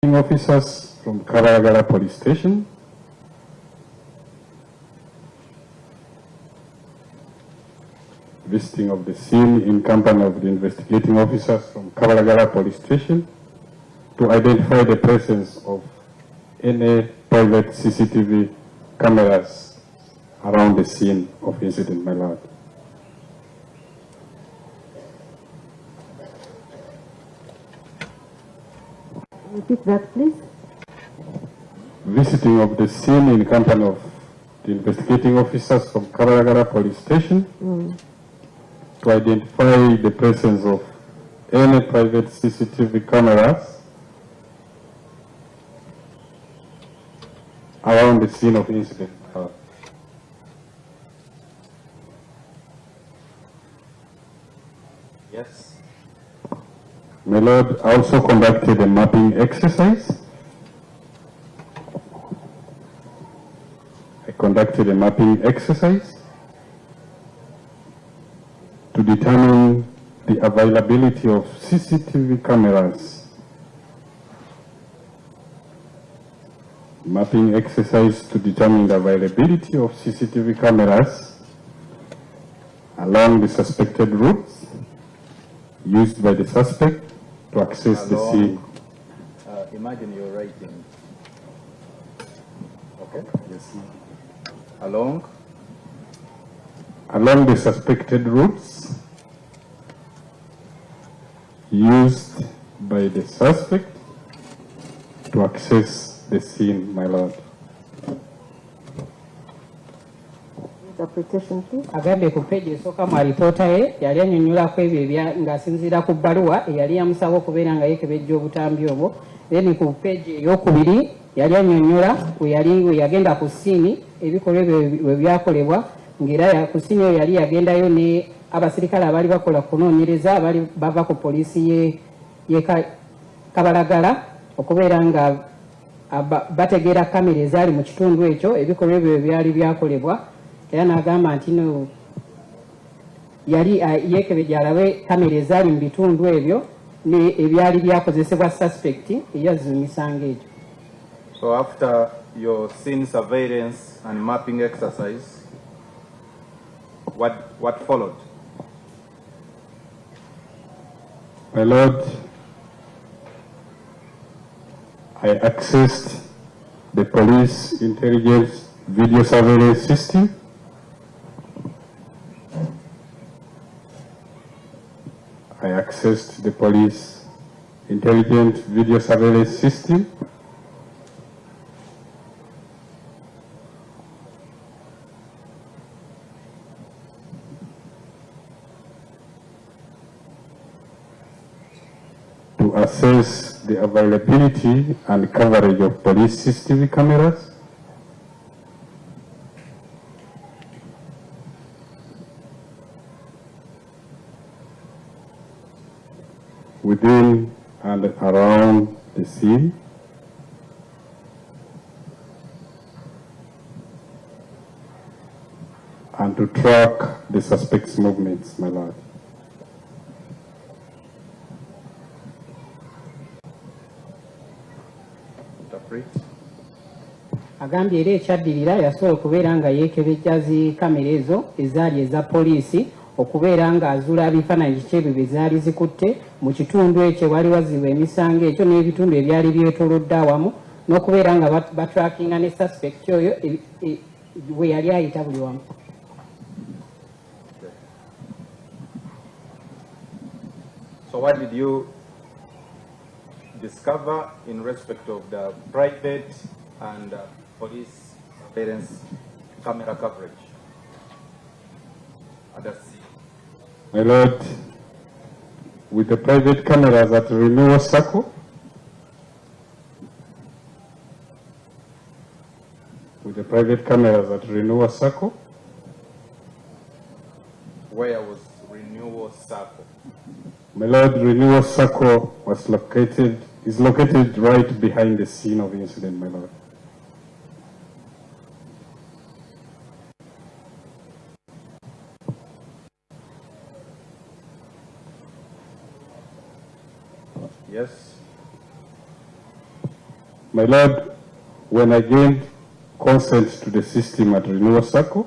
Officers from Kkamera Police Station. Visiting of the scene in company of the investigating officers from Kkamera Police Station to identify the presence of any private CCTV cameras around the scene of incident, my lord. Repeat that, please. Visiting of the scene in company of the investigating officers from Kkamera Police Station to identify the presence of any private CCTV cameras around the scene of incident. Yes. My lord, also conducted a mapping exercise. I conducted a mapping exercise to determine the availability of CCTV cameras. Mapping exercise to determine the availability of CCTV cameras along the suspected routes used by the suspect to access the scene. Imagine you're writing. Okay? Yes. Along the suspected routes used by the suspect to access the scene, my lord. Interpretation, please. Agambye ku page esooka mu alipoota ye yali annyonnyolako ebyo ng'asinziira ku bbaluwa eyali yamusaba okubeera nga yeekebejja obutambi obwo. Then ku page ey'okubiri yali annyonnyola we yagenda ku ssiini ebikolwa ebyo byakolebwa ng'era ku ssiini eyo yali yagendayo ne abasirikale abaali bakola kunoonyereza abaali bava ku poliisi ye Kabalagala okubeera nga bategeera kamera ezaali mu kitundu ekyo ebikolwa ebyo byali byakolebwa. Era n'agamba nti no yali yeekebejja alabe kamera ezaali mu bitundu ebyo ebyali byakozesebwa suspect eyazza emisango egyo. So after your scene surveillance and mapping exercise, what followed? My lord, I accessed the police intelligence video surveillance system. I accessed the police intelligent video surveillance system. To assess the availability and coverage of police CCTV cameras within and around the scene, and to track the suspect's movements, my lord. Agambye era ekyaddirira yasobola okubeera nga yeekebejja zi kamera ezo ezaali eza poliisi okubeera ng'azuula ebifaananyi kiki ebyo bye zaali zikutte mu kitundu ekyo wali waziba emisango ekyo n'ebitundu ebyali byetoolodde awamu n'okubeera nga batrackinga ne suspect oyo we yali ayita buli wamu. So what did you discover in respect of the private and police surveillance camera coverage at the scene? My lord, with the private cameras at Renewal Circle, Where was Renewal Circle? my lord, Renewal Circle is located right behind the scene of the incident, my lord. Yes. My Lord, when I gained consent to the system at Renewal Circle,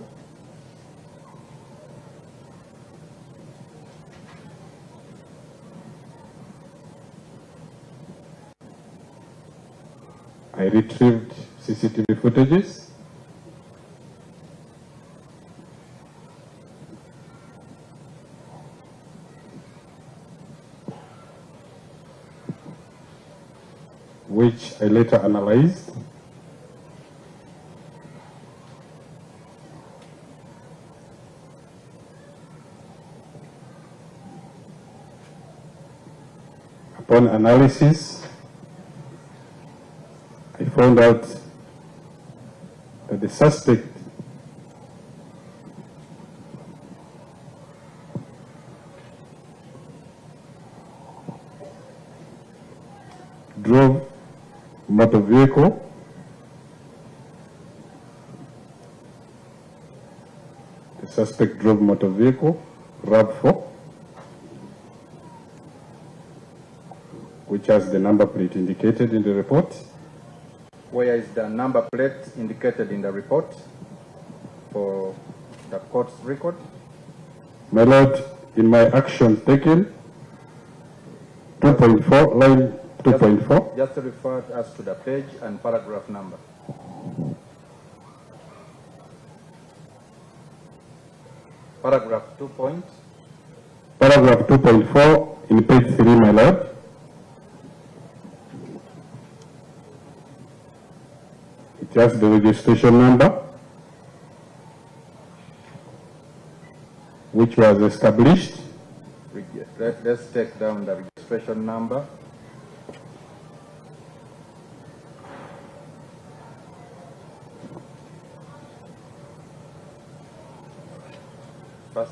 I retrieved CCTV footages which I later analyzed. Upon analysis, I found out that the suspect drove motor vehicle RAV4, which has the number plate indicated in the report. Where is the number plate indicated in the report for the court's record? My Lord, in my action taken, 2.4, line 2.4. Just refer us to the page and paragraph number. Paragraph 2.4 in page 3, my Lord. It has the registration number, which was established. Let's take down the registration number. First.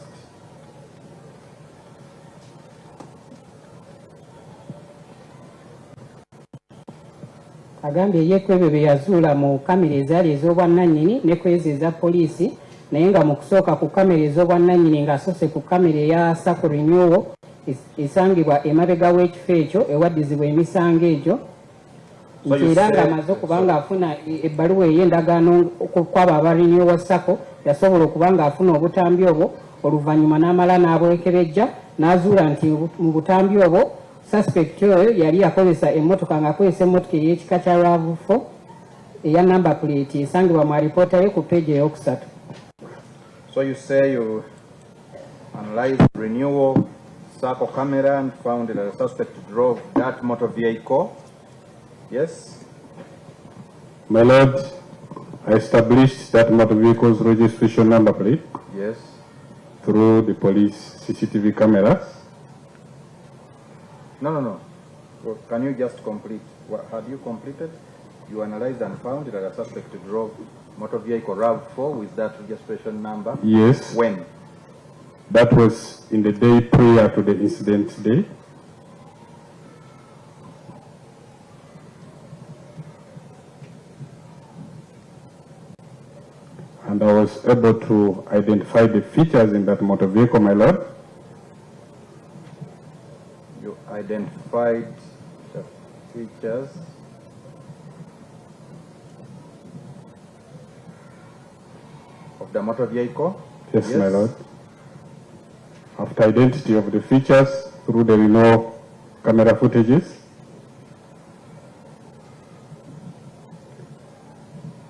agambye ye kwebyo bye yazuula mu kamera ezaali ez'obwannannyini ne kwezi eza poliisi naye nga mu kusooka ku kamera ez'obwannannyini ng'asoose ku kamera eya Sacco Renewal esangibwa emabega w'ekifo ekyo ewaddizibwa emisango egyo nti era ng'amaze okuba ng'afuna ebbaluwa ey'endagaano kwabo aba Renewal Sacco yasobola okuba ng'afuna obutambi obwo oluvannyuma n'amala n'abwekebejja n'azuula nti mu butambi obwo suspect oyo yali yakozesa emmotoka ng'akozesa emmotoka ey'ekika kya RAV4 eya number plate esangibwa mu alipoota ye ku page eyokusatu. So you say you analyzed Renewal Sacco camera and found that the suspect drove that motor vehicle. Yes? My Lord, I established that motor vehicle's registration number plate. Yes. Through the police CCTV cameras. No. Well, can you just complete? What had you completed? You analyzed and found that the suspect drove motor vehicle RAV4 with that registration number? Yes. When? That was in the day prior to the incident day. And I was able to identify the features in that motor vehicle, my Lord. You identified the features of the motor vehicle? Yes, my Lord. After identity of the features through the Renewal camera footages,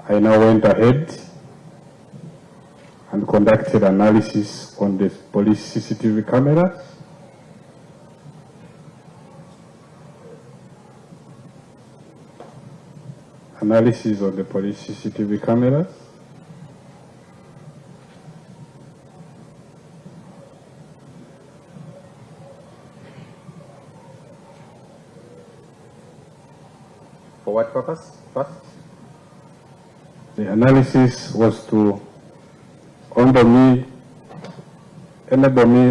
I now went ahead and conducted analysis on the police CCTV cameras. Analysis on the police CCTV cameras. For what purpose? First? The analysis was to enable me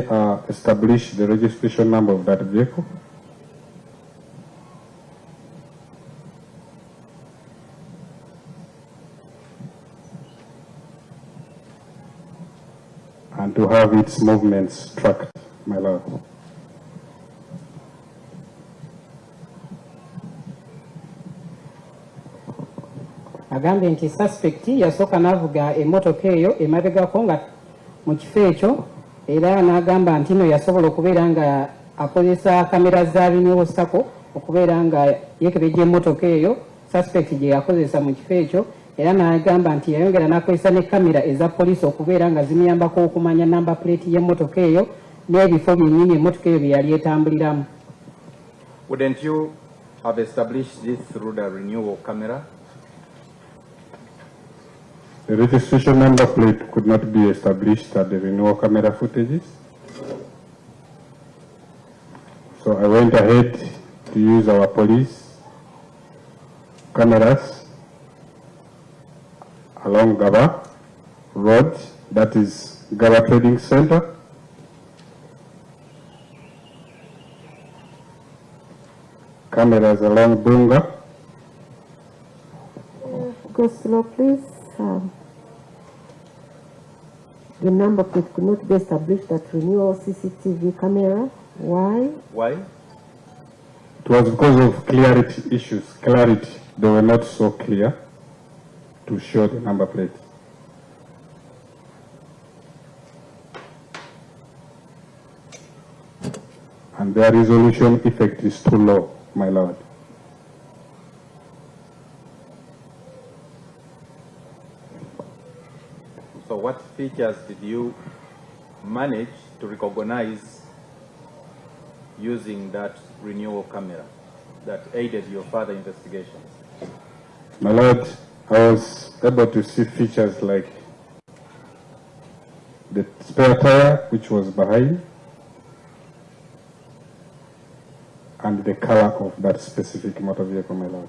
establish the registration number of that vehicle. And to have its movements tracked, my Lord. agambye nti suspect yasooka n'avuga emmotoka eyo emabegako nga mu kifo ekyo era n'agamba nti no yasobola okubeera nga akozesa kamera za binyewo sako okubeera nga yekebejja emmotoka eyo suspect gye yakozesa mu kifo ekyo era n'agamba nti yayongera n'akozesa ne kamera eza poliisi okubeera nga zimuyambako okumanya namba plate y'emmotoka eyo n'ebifo byennyini emmotoka eyo bye yali etambuliramu. Wouldn't you have established this through the renewal camera? The registration number plate could not be established at the renewal camera footages. So I went ahead to use our police cameras along Gaba Road, that is Gaba Trading Center. Cameras along Bunga. Go slow, please. The number plate could not be established at renewal CCTV camera. Why? Why? It was because of clarity issues. Clarity, they were not so clear to show the number plate. And their resolution effect is too low, my lord. So what features did you manage to recognize using that renewal camera that aided your further investigations? My lord, I was able to see features like the spare tire, which was behind, and the color of that specific motor vehicle, my lord.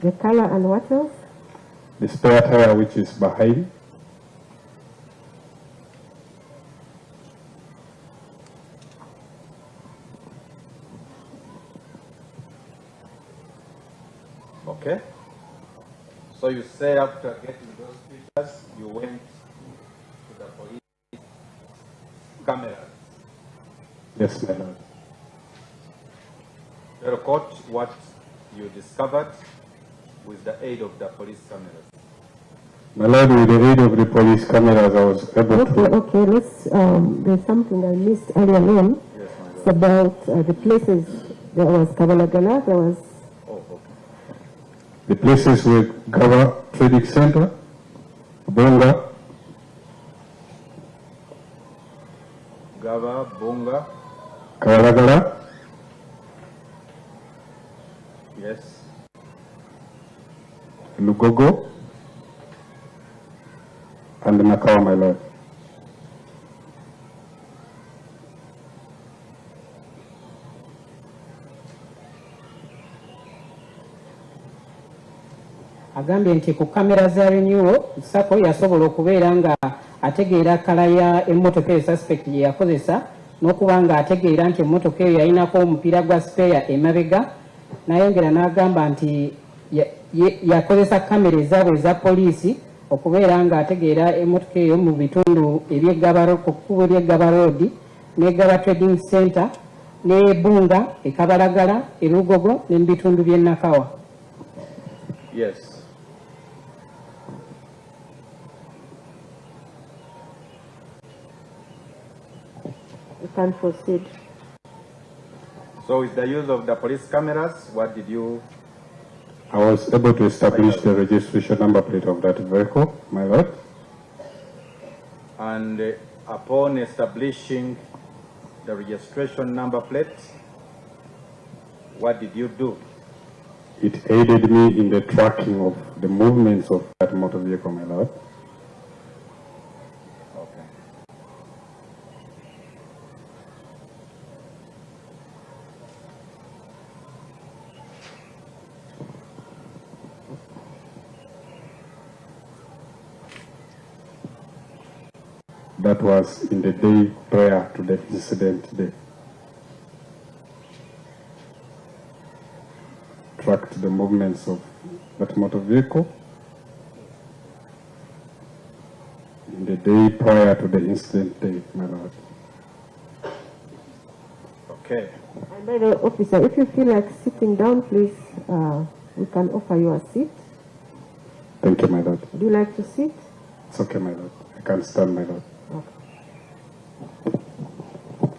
The color and what else? The spare tire, which is behind, Okay. So you say after getting those pictures, you went to the police camera. yes, my lord. To record what you discovered with the aid of the police cameras. My lord, with the aid of the police cameras, I was able to... Okay, let's, there's something I missed earlier on. Yes, my It's lord. about the places. There was Kabalagala, there was Oh, okay. The places were Gaba Trading Center, Bonga, Gaba, Bunga, Kabalagala, yes. Lugogo, and Nakawa, my lord. agambye nti ku kamera za renewal sako yasobola okubeera nga ategeera kala ya emmotoka eyo suspect gye yakozesa n'okuba nga ategeera nti emmotoka eyo yalinako omupiira gwa speya emabega n'ayongera n'agamba nti yakozesa kamera ezaabwe eza poliisi okubeera nga ategeera emmotoka eyo mu bitundu ku kkubo ly'eggaba road n'eggaba trading center n'ebunga ekabalagala erugogo ne mu bitundu by'e Nakawa. Yes. you can proceed. So with the use of the police cameras, what did you... I was able to establish the registration number plate of that vehicle, my lord. And upon establishing the registration number plate, what did you do? It aided me in the tracking of the movements of that motor vehicle, my lord. Okay. That was in the day prior to the incident day. Tracked the movements of that motor vehicle in the day prior to the incident day, my lord. Okay. And by the officer, if you feel like sitting down, please, we can offer you a seat. Thank you, my lord. Do you like to sit? It's okay, my lord. I can stand, my lord.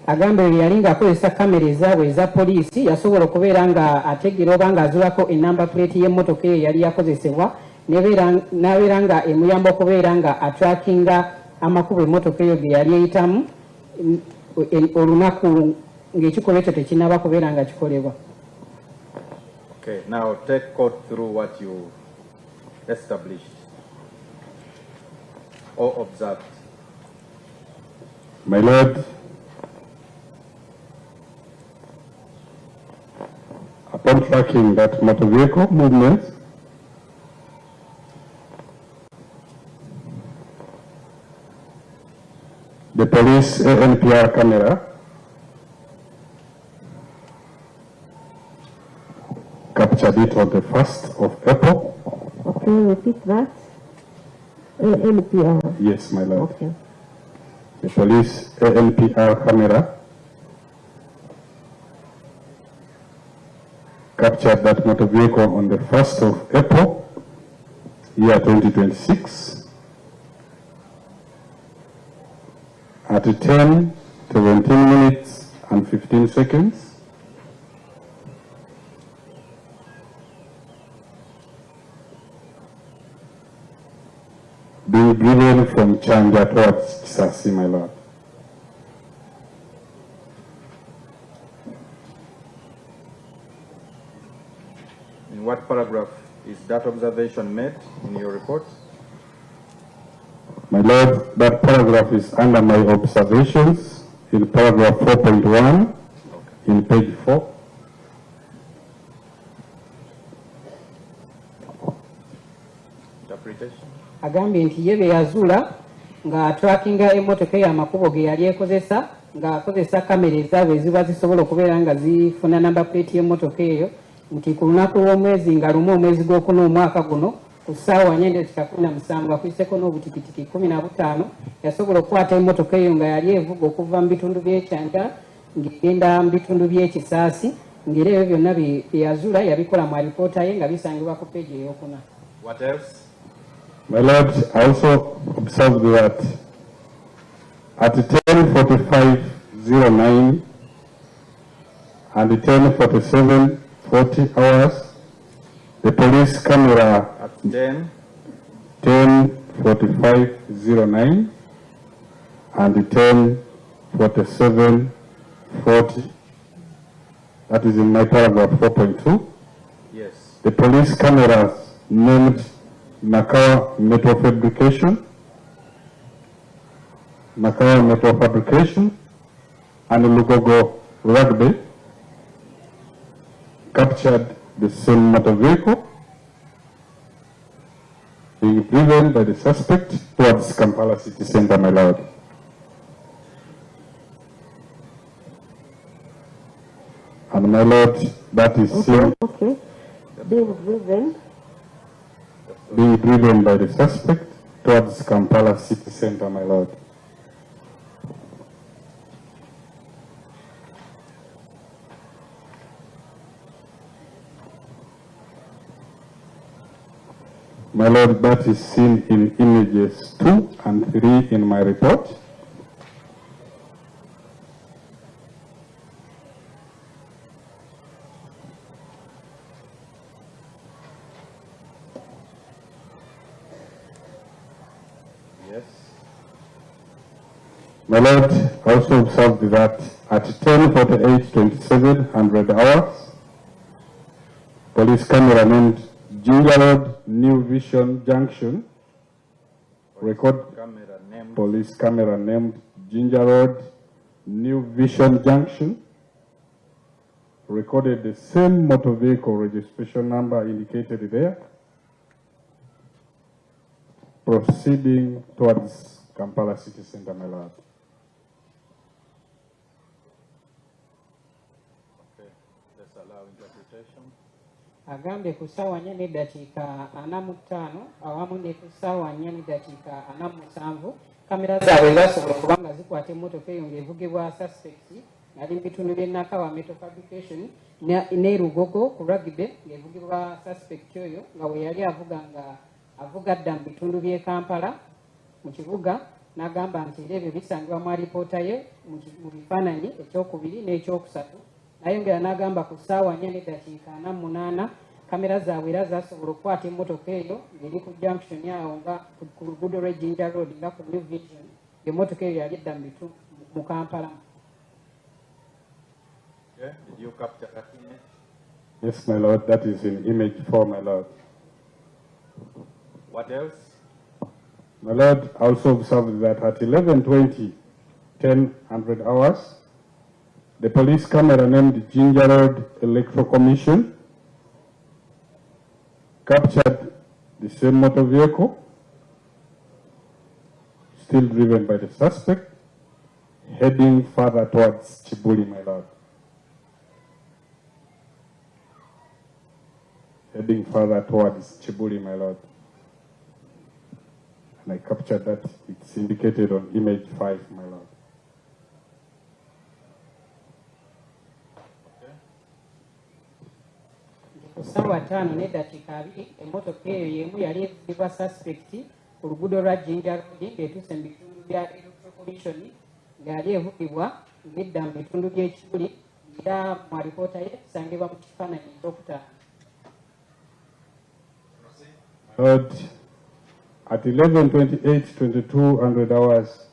Agambe yali ng'akozesa kamera ezaabwe eza poliisi yasobola okubeera nga ategeera oba ng'azulako enamba plate y'emmotoka eyo yali yakozesebwa n'abeera nga emuyamba okubeera nga atrackinga amakubo emmotoka eyo ge yali eyitamu olunaku ng'ekikolwa ekyo tekinnaba kubeera nga kikolebwa. Okay, now take court through what you established or observed. My lord, upon tracking that motor vehicle movement, the police ANPR camera captured it on the 1st of April. Okay, repeat that. ANPR. Yes, my lord. Okay. The police ANPR camera captured that motor vehicle on the 1st of April, year 2026, at 10:17 minutes and 15 seconds. Being driven from Chanja towards Kisasi, my lord. In what paragraph is that observation made in your report? My lord, that paragraph is under my observations in paragraph 4.1 in page 4. Interpretation. Agambye nti ye be yazuula ng'atrackinga emmotoka eyo amakubo ge yali ekozesa ng'akozesa kamera ezaabwe eziba zisobola okubeera nga zifuna namba plate y'emmotoka eyo nti ku lunaku lw'omwezi nga lumu omwezi gw'okuna omwaka guno ku ssaawa 4:17 akuyiseko n'obutikitiki 15 yasobola okukwata emmotoka eyo nga yali evuga okuva mu bitundu by'ekyanja ng'egenda mu bitundu by'ekisaasi ng'era ebyo byonna bye yazuula yabikola mu alipoota ye nga bisangibwa ku peegi ey'okuna. What else? My lord, I also observed that at 10:45:09 and 10:47:40 hours, the police camera At 10, 10:45:09 and 10:47:40, that is in my paragraph 4.2, yes. the police cameras named Nakawa Metal Fabrication, and Lugogo Rugby captured the same motor vehicle being driven by the suspect towards Kampala city center, my lord. And my lord, that is seen Okay. being driven by the suspect towards Kampala city center, my lord. My lord, that is seen in images 2 and 3 in my report. Yes. My lord, I also observed that at 10:48:27 hours, police camera named Ginger Road New Vision Junction police camera named Ginger Road New Vision Junction recorded the same motor vehicle registration number indicated there, proceeding towards Kampala city center, my lord. Okay, let's allow interpretation. Agambye ku ssaawa 4:45 awamu ne ku ssaawa 4:47 kamera zaabwe zasobola okuba nga zikwata emmotoka eyo ng'evugibwa suspect ali mu bitundu by'e Nakawa Metal Fabrication ne Rugogo ku rugby ng'evugibwa suspect oyo nga bwe yali avuga dda mu bitundu by'e Kampala mu kibuga n'agamba nti era ebyo bisangibwa mu alipoota ye mu bifaananyi ekyokubiri n'ekyokusatu. Nayongera n'agamba ku ssaawa 4:48 kamera zaabwe era zasobola okukwata emmotoka eyo ng'eri ku junction awo nga ku luguudo lw'e Jinja Road nga ku New Vision ng'emmotoka eyo yali edda mu Kampala. Okay. Did you capture that image? Yes, my lord, that is in image 4, my lord. What else? My lord, I also observed that at 11:20, 10:00 hours, the police camera named Jinja Road Electoral Commission captured the same motor vehicle, still driven by the suspect, heading further towards Chibuli, my lord. Heading further towards Chibuli, my lord. And I captured that. It's indicated on image 5, my lord. Ku ssaawa 5:02 emmotoka eyo y'emu yali evugibwa suspect ku luguudo lwa Jinja Road ng'etuuse mu bitundu bya Electoral Commission ng'ali evugibwa ng'edda mu bitundu by'Ekibuli era mu alipoota ye esangibwa mu kifaananyi ekyokutaano. Lord, at 11:28, 2200 hours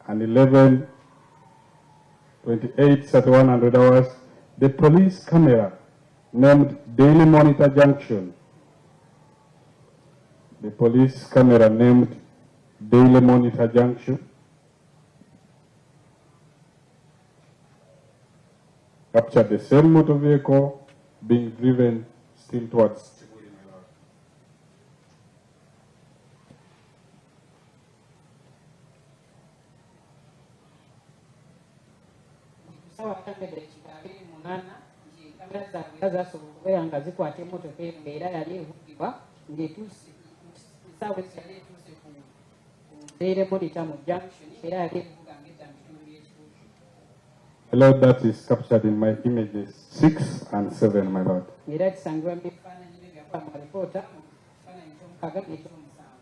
and 11:28, 3100 hours, the police camera named Daily Monitor Junction. The police camera named Daily Monitor Junction captured the same motor vehicle being driven still towards Chibuli, my lord. Ssaawa 5:28 kamera zaabwe zasobola okubeera nga zikwata emmotoka eyo ng'era yali evugibwa ng'etuuse essaawa ezi yali etuuse ku Daily Monitor mu junction era yali evuga ng'edda mu bitundu by'Ekibuli. My lord, that is captured in my images 6 and 7, my lord. Era kisangibwa mu bifaananyi bye byakola mu alipoota mu kifaananyi eky'omukaaga n'ekyomusanvu.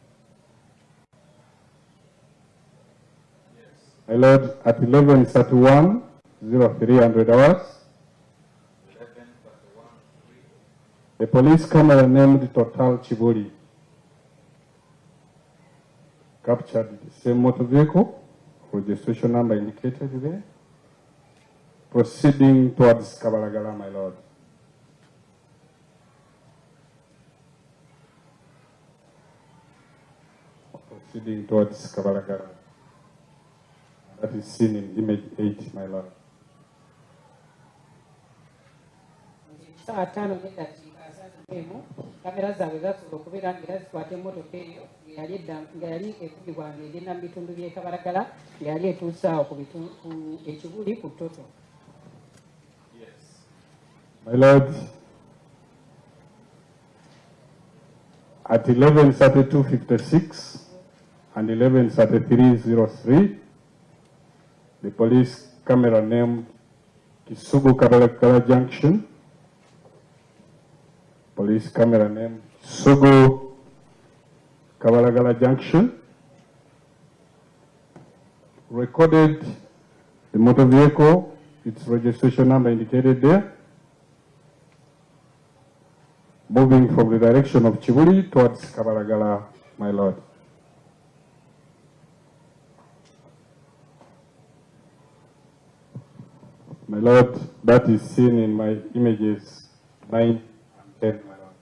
My lord, at 11:31, 0300 hours, the police camera named Total Chibuli captured the same motor vehicle, registration number indicated there, proceeding towards Kabalagala, my lord. Proceeding towards Kabalagala. That is seen in image 8, my lord. Ssaawa 5:30 kamera zaabwe zasobola okubeera ng'era zikwata emmotoka eyo nga yali ekubibwa ng'egenda mu bitundu by'e Kabalagala ng'eyali etuuse awo ku Ekibuli ku Toto. My lord, at 11:32:56 and 11:33:03, the police camera named Kisugu Kabalagala Junction, police camera named Kisugu Kabalagala Junction, recorded the motor vehicle, its registration number indicated there, moving from the direction of Chibuli towards Kabalagala, my lord. My lord, that is seen in my images 9 and 10, my lord.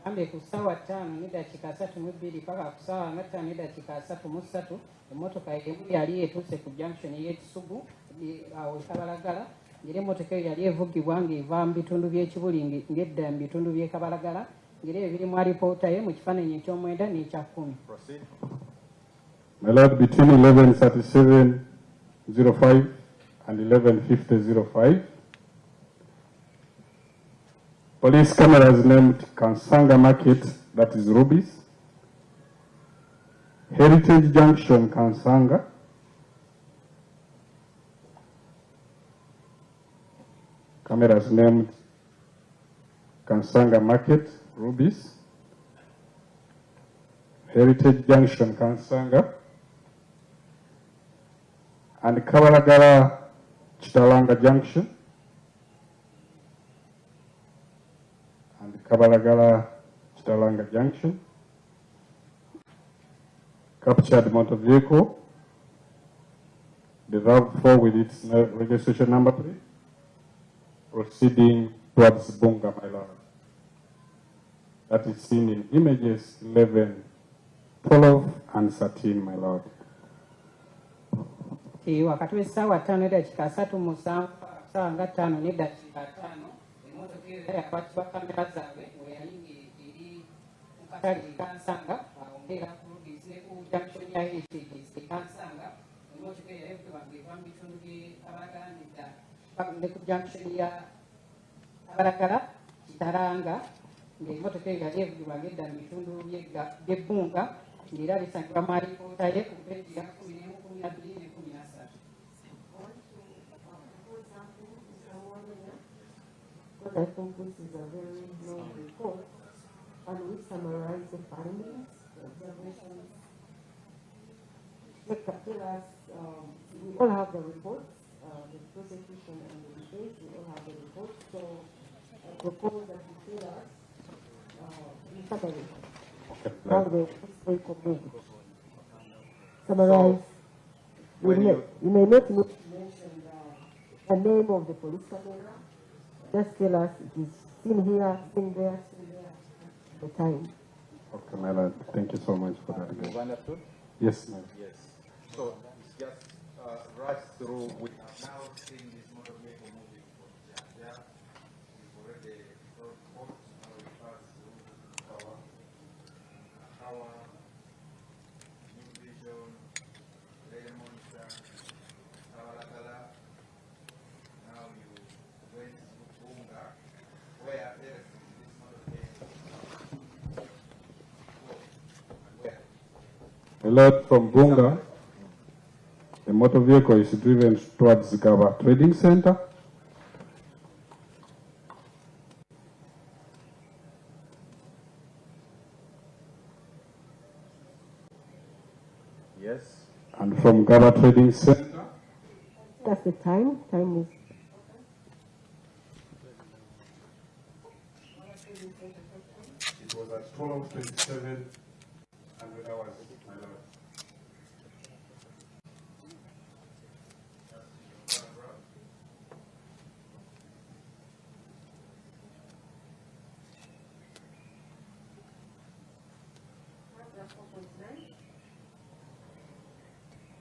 Ambe ku ssaawa 5:32 paka ku ssaawa 5:33 emmotoka emu yali etuuse ku junction y'Ekisugu awo Kabalagala ng'era emmotoka eyo yali evugibwa ng'eva mu bitundu by'Ekibuli ng'edda mu bitundu by'e Kabalagala ng'era ebyo biri mu alipoota ye mu kifaananyi eky'omwenda n'ekya 10. My lord, between 11:37:05 and 11:50:05, police cameras named Kansanga Market, that is Rubies, Heritage Junction Kansanga, cameras named Kansanga Market, Rubies, Heritage Junction, Kansanga, and Kabalagala, Chitalanga Junction, and Kabalagala, Chitalanga Junction, captured motor vehicle, the RAV4 with its registration number 3, proceeding towards Bunga, my lord. That is seen in images 11, 12, and 13, my lord. Wakati w'essaawa 5:37 ssaawa nga 5 n'eddakiika 5 emmotoka eyo yakwatibwa kamera zaabwe we yali eri mu katale e Kansanga ombeera ku Rubies ne ku junction ya Heritage e Kansanga emmotoka eyo yayavugibwa ng'eva mu bitundu by'e Kabalagala ne ku junction ya Kabalagala Kitalanga ng'emmotoka eyo yali evugibwa ng'edda mu bitundu by'ebbunga ng'era bisangibwa mu alipoota ye ku peegi ya 11, 12 ne 13. I think this is a very long report, and we summarize the findings, the observations. Tell us, we all have the reports, the prosecution and the defense, we all have the reports, so I propose that you tell us, in summary, how the historical moved. Summarize. You may not mention the name of the police camera. Just tell us it is seen here, seen there, the time. Okay, my lord. Thank you so much for that. You've understood? Yes, ma'am. Yes. So it's just rush through. We have now seen this motor vehicle moving from Janja. We've already brought port. Now we pass through our New Vision, Raymond, Kabalagala. Now you went to Bunga, where there is this motor vehicle. Where? My lord, from Bunga, the motor vehicle is driven towards Gaba Trading Center. Yes. And from Gaba Trading Center, That's the time. Time is. it was at 12:27 hours, my lord.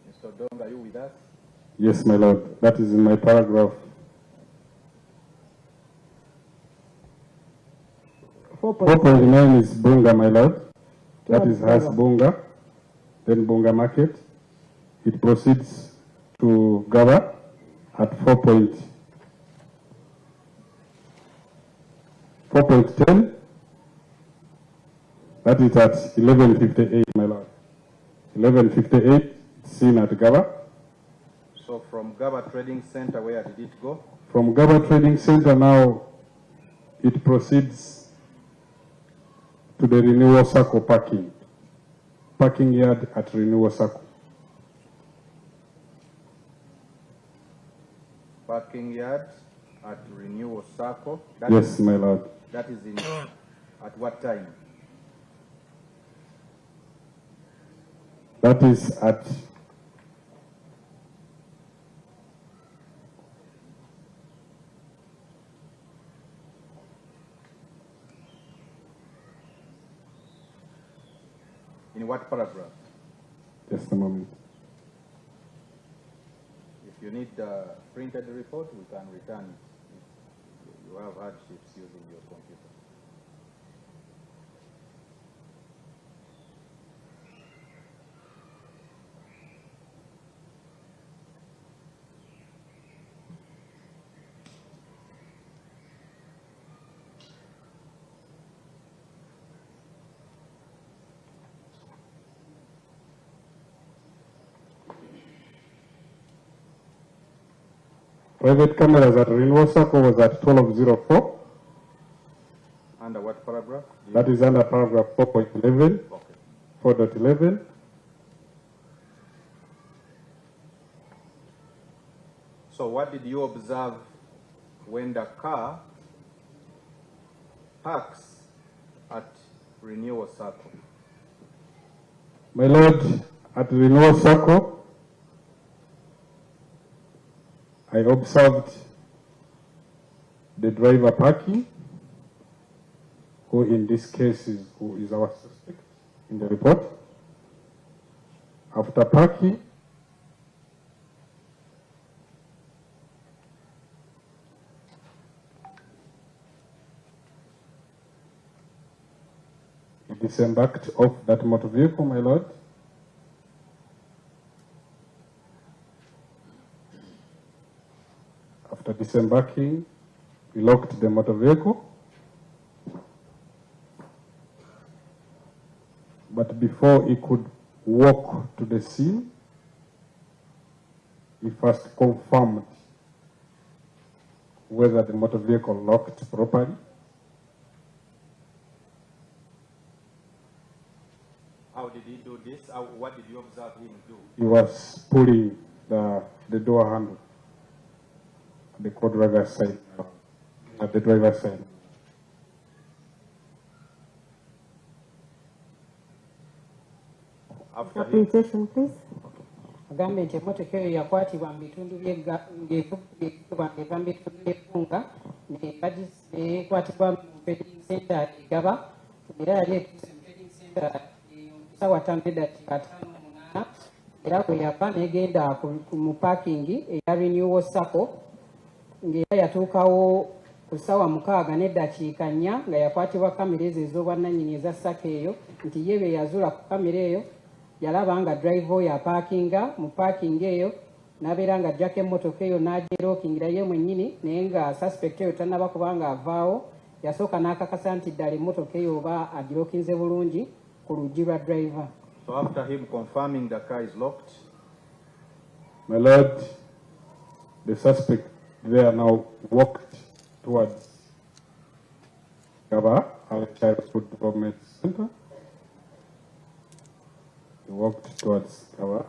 Mr. Dong, are you with us? Yes, my lord. That is in my paragraph. 4.9 is Bunga, my lord. That is Has Bunga, then Bunga Market. It proceeds to Gaba at 4.10. That is at 11:58, my lord. 11:58, seen at Gaba. So from Gaba Trading Center, where did it go? From Gaba Trading Center now, it proceeds to the Renewal Circle parking yard at Renewal Circle. Parking yard at Renewal Circle. Yes, my lord. That is in at what time? That is at In what paragraph? just a moment. If you need the printed report, we can return it. If you have hardships using your computer. Private cameras at renewal circle was at 1204. Under what paragraph? That is under paragraph 4.11, Okay. 4.11. So what did you observe when the car parks at renewal circle? My lord, at renewal circle, I observed the driver parking, who in this case is our suspect in the report. After parking, he disembarked off that motor vehicle, my lord. After disembarking, he locked the motor vehicle. But before he could walk to the scene, he first confirmed whether the motor vehicle locked properly. How did he do this? What did you observe him do? He was pulling the door handle at the co-driver's side, at the driver's side. After him, Interpretation, please. Agambe nti emmotoka eyo yakwatibwa mu bitundu ng'eva mu bitundu by'Evunga nekwatibwa mu trading center Egaba, era yali etuuse mu trading center ssaawa 5:58 era bwe yava n'egenda mu parking eya renewal circle ng'era yatuukawo ku ssaawa 6:04 nga yakwatibwa kamera ezo ez'obwannannyini eza sako eyo nti ye bwe yazuula ku kamera eyo yalaba nga drive oyo apaakinga mu parking eyo n'abeera nga ajjako emmotoka eyo n'agyerookingira ye mwennyini naye nga suspect eyo tannaba kubanga avaawo yasooka n'akakasa nti ddala emmotoka eyo oba agirookinze bulungi ku luggi lwa driver. so after him confirming the car is locked, My lord, the suspect there now walked towards Gaba, our childhood development center. He walked towards Gaba,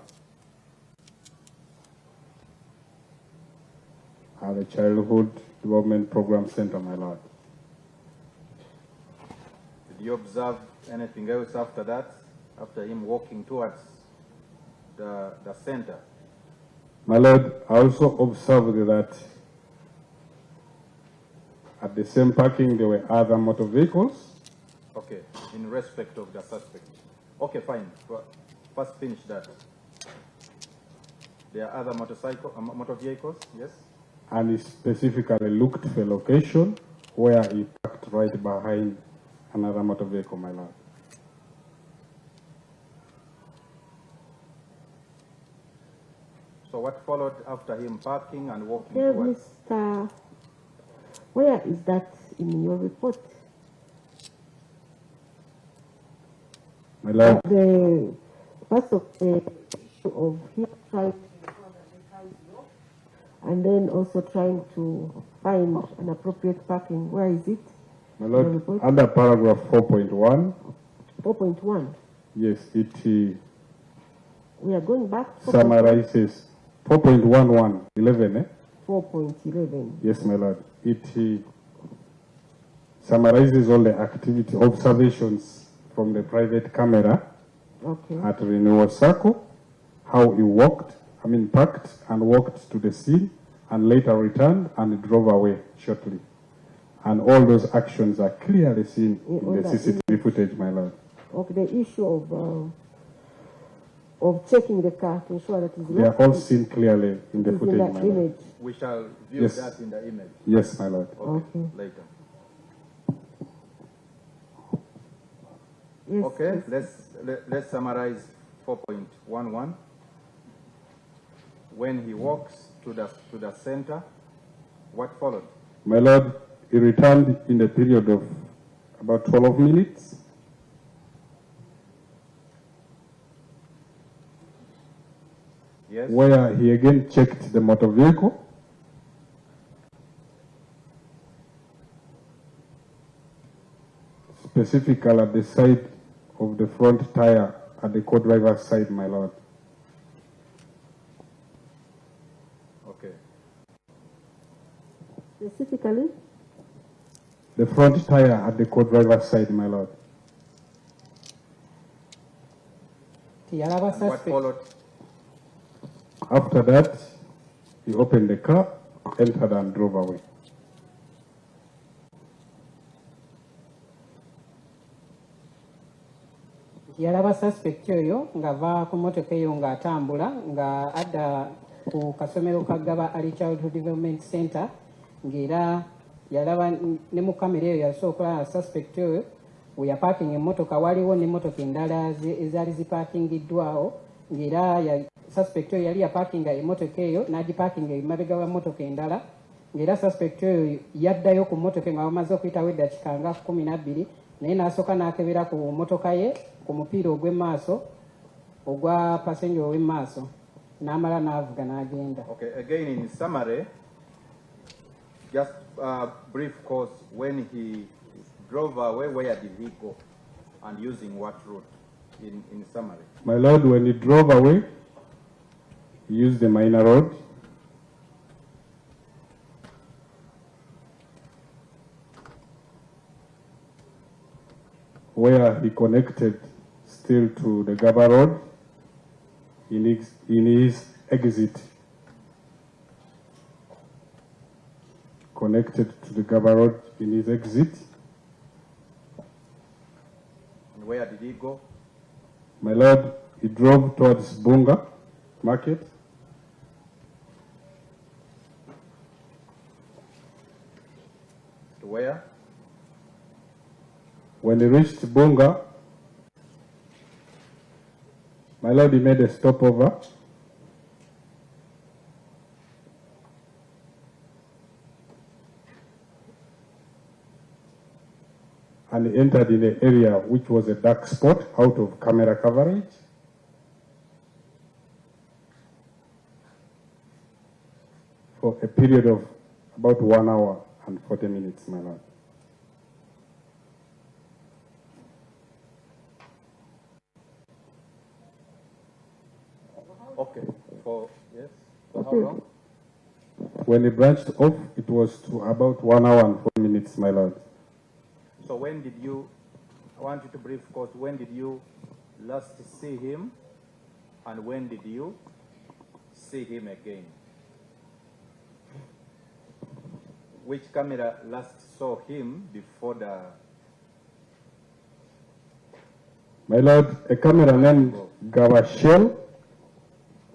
the childhood development program center, my lord. did you observe anything else after that? After him walking towards the center? My lord, I also observed that at the same parking there were other motor vehicles. Okay, in respect of the suspect. Okay, fine. First finish that. There are other motor vehicles, yes? And he specifically looked for a location where he parked right behind another motor vehicle, my lord. So what followed after him parking and walking Okay, towards? Mr. Where is that in your report? My lord, The first of the issue of him trying to ensure that the car is locked, and then also trying to find an appropriate parking. Where is it? my The lord, report? under paragraph 4.1, 4.1. yes, it We are going back. summarizes 4.11, 11, 4.11. yes, my lord. It summarizes all the activity observations from the private camera Okay. at renewal circle, how he parked and walked to the scene and later returned and drove away shortly. And all those actions are clearly seen in the CCTV footage, my lord. Okay, the issue of checking the car to ensure that it's They are locked all seen clearly in the is footage, in my the lord. image. We shall view Yes. that in the image. Yes, my lord. Okay, Okay. later. Yes. Okay, yes. let's summarize 4.11. When he walks to the center, what followed? My lord, he returned in a period of about 12 minutes. Yes. Where he again checked the motor vehicle specifically at the side of the front tire at the co-driver's side, my lord. Okay. Specifically, The front tire at the co-driver's side, my lord. Tiyalaba And what suspect. followed? After that, he opened the car, entered and drove away. Yalaba suspect oyo ng'ava ku mmotoka eyo ng'atambula nga adda ku kasomero ka Gaba Early Childhood Development Center ng'era yalaba ne mu kamera eyo yasooka okulaba suspect oyo we yapaakinga emmotoka waliwo n'emmotoka endala ezaali zipaakingiddwawo ng'era suspect oyo yali yapaakinga emmotoka eyo n'agipaakinga emabega wa mmotoka endala ng'era suspect oyo yaddayo ku mmotoka nga bamaze okuyitawo eddakiika nga 12 naye n'asooka n'akebera ku mmotoka ye ku mupiira ogw'emmaaso ogwa passenger ow'emmaaso n'amala n'avuga n'agenda. Okay, again in summary, just brief course, when he drove away, where did he go and using what route in summary? My lord, when he drove away, he used the minor road. Where he connected still to the Gaba Road in his exit. Connected to the Gaba Road in his exit. And where did he go? My lord, he drove towards Bunga Market. To where? When he reached Bunga, my lord, he made a stopover. And he entered in an area which was a dark spot out of camera coverage. For a period of about 1 hour and 40 minutes, my lord. Okay, yes, for how long? When he branched off, it was to about 1 hour and 4 minutes, my lord. So when did you, I want you to brief course, when did you last see him and when did you see him again? Which camera last saw him before the... My lord, a camera named Gawashel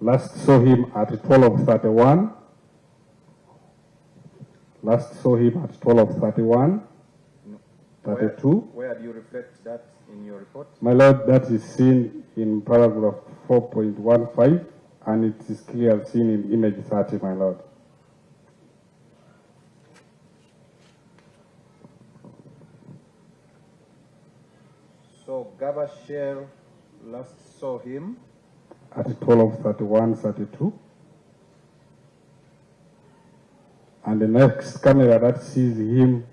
last saw him at 12:31. Last saw him at 12:31, 32. Where do you reflect that in your report? My lord, that is seen in paragraph 4.15 and it is clearly seen in image 30, my lord. So Gabashel last saw him at 12:31, 32. And the next camera that sees him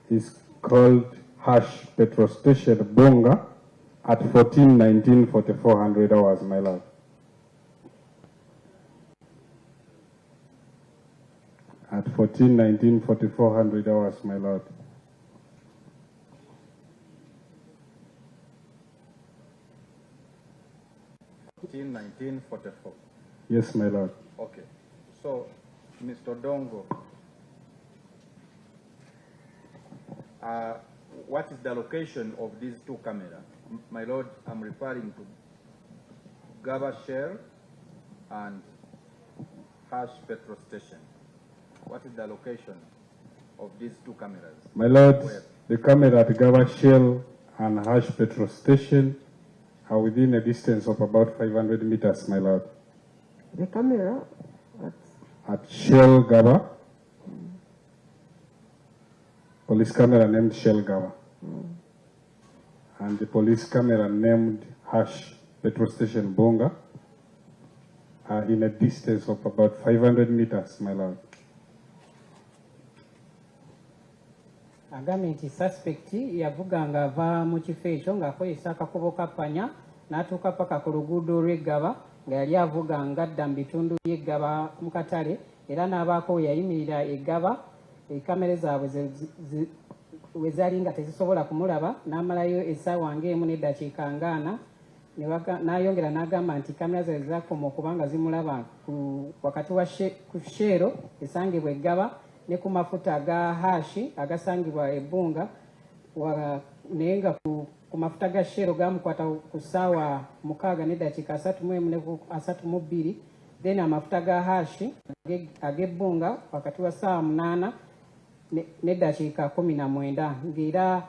is called Hash Petrol Station Bonga at 14:19, 4400 hours, my lord. At 14:19, 4400 hours, my lord. 1944. Yes, my lord. Okay. So, Mr. Dongo, what is the location of these two cameras? My lord, I'm referring to Gabashel and Hash Petrol Station. What is the location of these two cameras? My lord, Where? the camera at Gawashel and Hash Petrol Station are within a distance of about 500 meters, my lord. the camera At Shell Gaba, police camera named Shell Gaba, and the police camera named Hash Petrol Station Bonga are in a distance of about 500 meters, my lord. agambye nti suspect yavuga ng'ava mu kifo ekyo ng'akozesa akakubo ka ppanya n'atuuka paka ku luguudo olw'Eggaba nga yali avuga ng'adda mu bitundu by'Eggaba mu katale era n'abaako we yayimirira Eggaba ekkamera zaabwe we zaali nga tezisobola kumulaba n'amalayo essaawa ng'emu n'eddakiika ng'ana n'ayongera n'agamba nti kkamera ze zakoma okuba nga zimulaba wakati wa ku sheero esangibwa Eggaba ne ku mafuta aga hashi agasangibwa Ebbunga naye nga ku mafuta ga sheero gamukwata ku ssaawa 6 n'eddakiika 31 ne 32 then amafuta ga hashi ag'Ebbunga wakati wa ssaawa 8 n'eddakiika 19 ng'era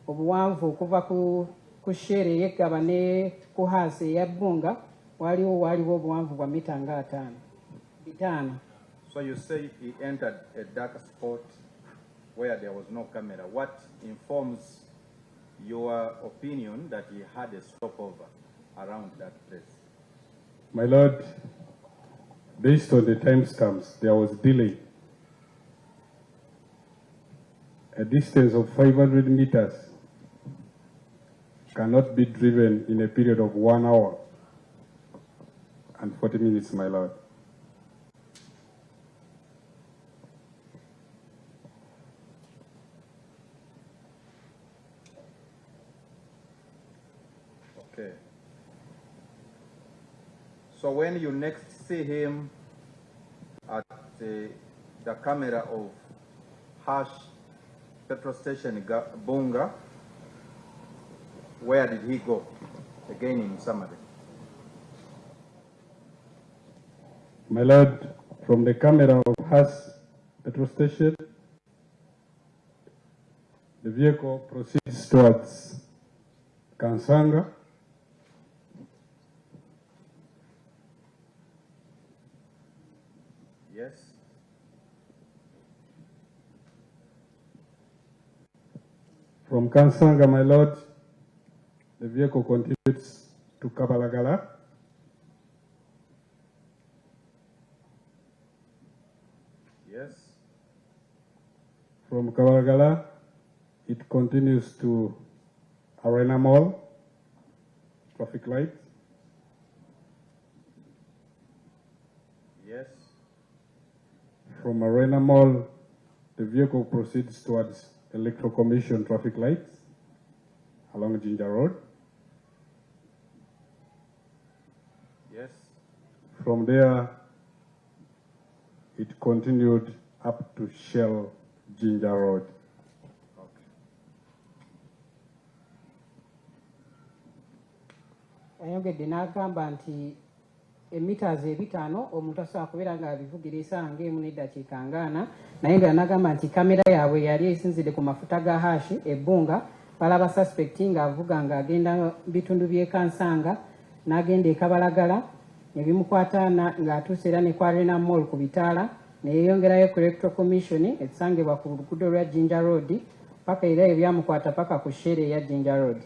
obuwanvu okuva ku sheero ey'Eggaba ne ku haasi ey'Ebbunga waliwo obuwanvu bwa mita nga 5. So you say he entered a dark spot where there was no camera. What informs your opinion that he had a stopover around that place? My Lord, based on the timestamps, there was delay. A distance of 500 meters cannot be driven in a period of 1 hour and 40 minutes, my Lord. Okay. So when you next see him at the camera of Hash petrol station Bunga, where did he go? Again in summary. My Lord, from the camera of Hash petrol station, the vehicle proceeds towards Kansanga. Yes. From Kansanga, my Lord, the vehicle continues to Kabalagala. Yes. From Kabalagala, it continues to Arena Mall, traffic light. Yes. From Arena Mall, the vehicle proceeds towards Electoral Commission traffic lights along Ginger Road. Yes. From there, it continued up to Shell Ginger Road. Ayongedde n'agamba nti emiters 5 omuntu asobola kubeera ng'abivugira essaawa ng'emu n'eddakiika 40 naye nga n'agamba nti kamera yaabwe yali esinzidde ku mafuta ga hashi Ebbunga balaba suspect ng'avuga ng'agenda bitundu by'e Kansanga n'agenda e Kabalagala ne bimukwata ng'atuuse era ne ku Arena Mall ku bitaala ne yeeyongerayo ku Electoral Commission ekisangibwa ku luguudo lwa Ginger Road paka era ebyamukwata paka ku shere eya Ginger Road.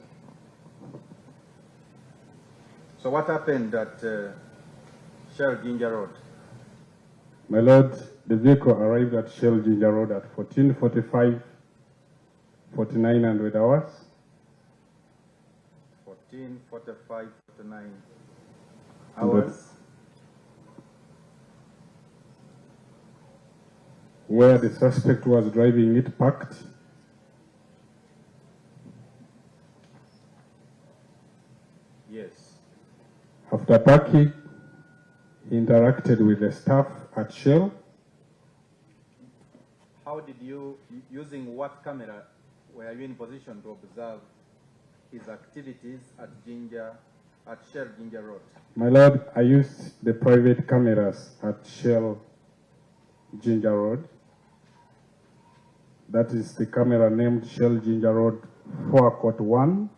So what happened at Shell Ginger Road? My Lord, the vehicle arrived at Shell Ginger Road at 14:45, 49 hours. 14:45, 49 hours. Where the suspect was driving it parked. Yes. After parking, he interacted with the staff at Shell. How did you, using what camera, were you in position to observe his activities at Shell Ginger Road? My Lord, I used the private cameras at Shell Ginger Road. That is the camera named Shell Ginger Road 4-1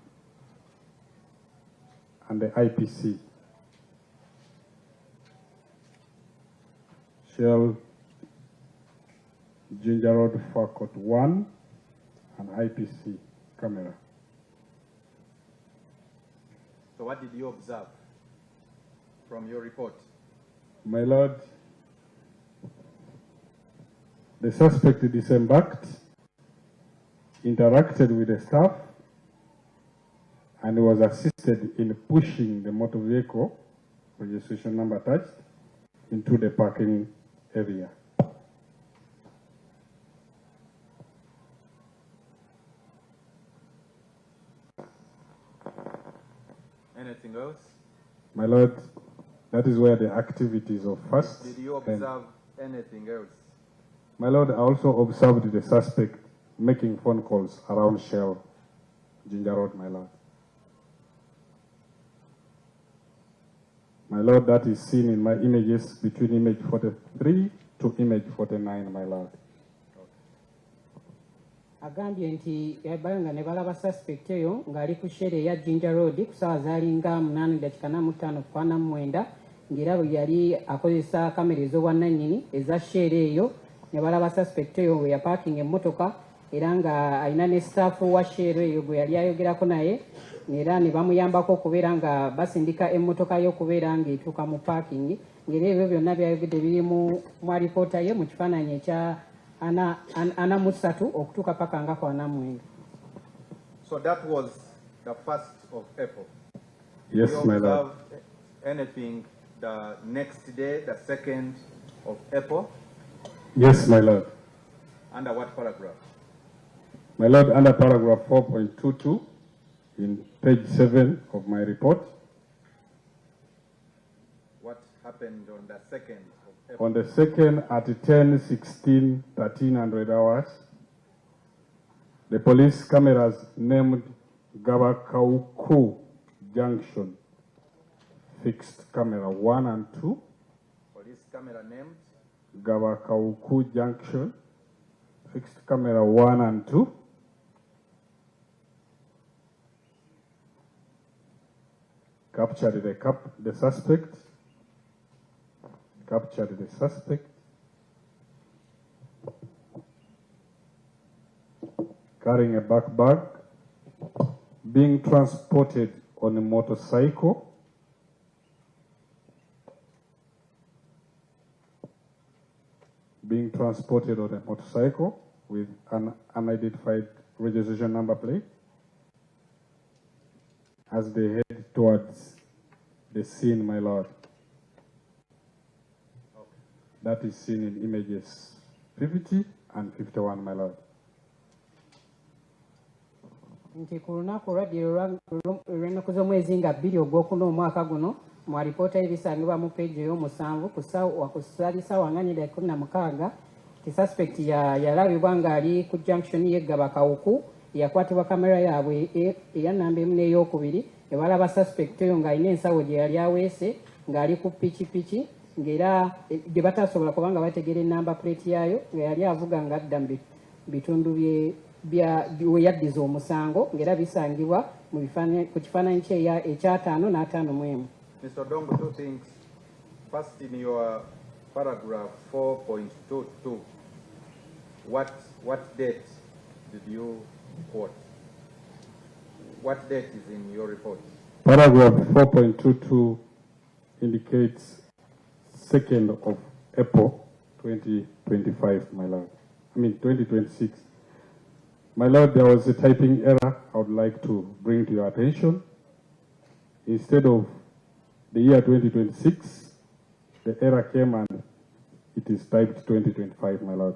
and the IPC. Shell Ginger Road 4-1 and IPC camera. So what did you observe from your report? My Lord, the suspect disembarked interacted with the staff and was assisted in pushing the motor vehicle, registration number attached, into the parking area. Anything else? My Lord, that is where the activities of first. Did you observe anything else? My Lord, I also observed the suspect making phone calls around Shell, Ginger Road, my Lord. My Lord, that is seen in my images between image 43 to image 49, my Lord. Agambye nti yabayo nga ne balaba suspect eyo ng'ali ku shere ya Ginger Road ku ssaawa zaalinga 8:45 kufana mwenda ng'era bwe yali akozesa kamera ez'obwannannyini eza shere eyo ne balaba suspect eyo bwe yapaakinga emmotoka era nga alina ne staff wa shere eyo gwe yali ayogerako naye era ne bamuyambako okubeera nga basindika emmotoka yo okubeera ng'etuuka mu parking ng'era ebyo byonna byayogedde biri mu alipoota ye mu kifaananyi ekya ana musatu okutuuka paka nga kwa namwenda. So that was the first of April. Yes, my Lord. Observe anything the next day, the 2nd of April? Yes, my Lord. Under what paragraph? My Lord, under paragraph 4.22 in page 7 of my report. What happened on the 2nd of April? On the 2nd at 10:16, 1300 hours, the police cameras named GW'OKUTTA Junction fixed camera 1 and 2. Police camera named? GW'OKUTTA Junction fixed camera 1 and 2. Captured the suspect. Captured the suspect. Carrying a backpack, being transported on a motorcycle. Being transported on a motorcycle with an unidentified registration number plate as they head towards the scene, my Lord. That is seen in images 50 and 51, my Lord. Nti ku lunaku olw'ennaku z'omwezi nga 2 ogwokuna omwaka guno mu alipoota ebisangibwa mu peegi ey'omusanvu ku ssaawa nga 4:16 ti suspect yalabibwa ng'ali ku junction y'e GW'OKUTTA yakwatibwa kamera yaabwe eya namba emu n'eyokubiri ne balaba suspect eyo ng'alina ensawo gye yali aweese ng'ali ku pikipiki ng'era gye batasobola kubanga bategera enamba plate yaayo nga yali avuga ng'adda mu bitundu we yaddiza omusango ng'era bisangibwa ku kifaananyi kye ekya 5 n'51. Mr. Dongo, two things. First, in your paragraph 4.22, what date did you quote? What date is in your report? Paragraph 4.22 indicates 2nd of April 2025, my Lord. 2026. My Lord, there was a typing error I would like to bring to your attention. Instead of the year 2026, the error came and it is typed 2025, my Lord.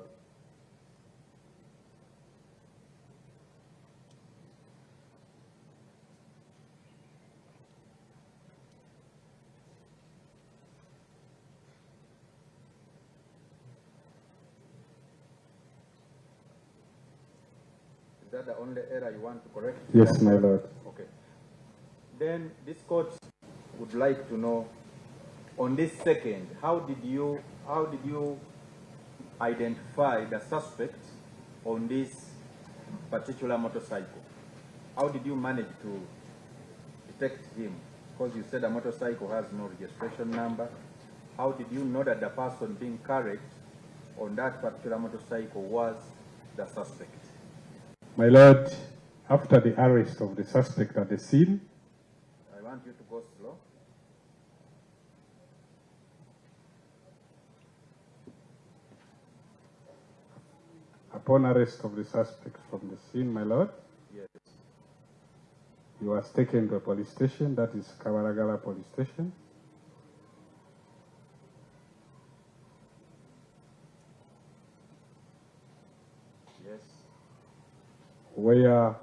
Is that the only error you want to correct? Yes, my Lord. Okay. Then this court would like to know, on this 2nd, how did you identify the suspect on this particular motorcycle? How did you manage to detect him? Because you said the motorcycle has no registration number. How did you know that the person being carried on that particular motorcycle was the suspect? My Lord, after the arrest of the suspect at the scene, I want you to go slow. Upon arrest of the suspect from the scene, my lord, Yes. he was taken to a police station, that is Kkamera police station. Yes. Where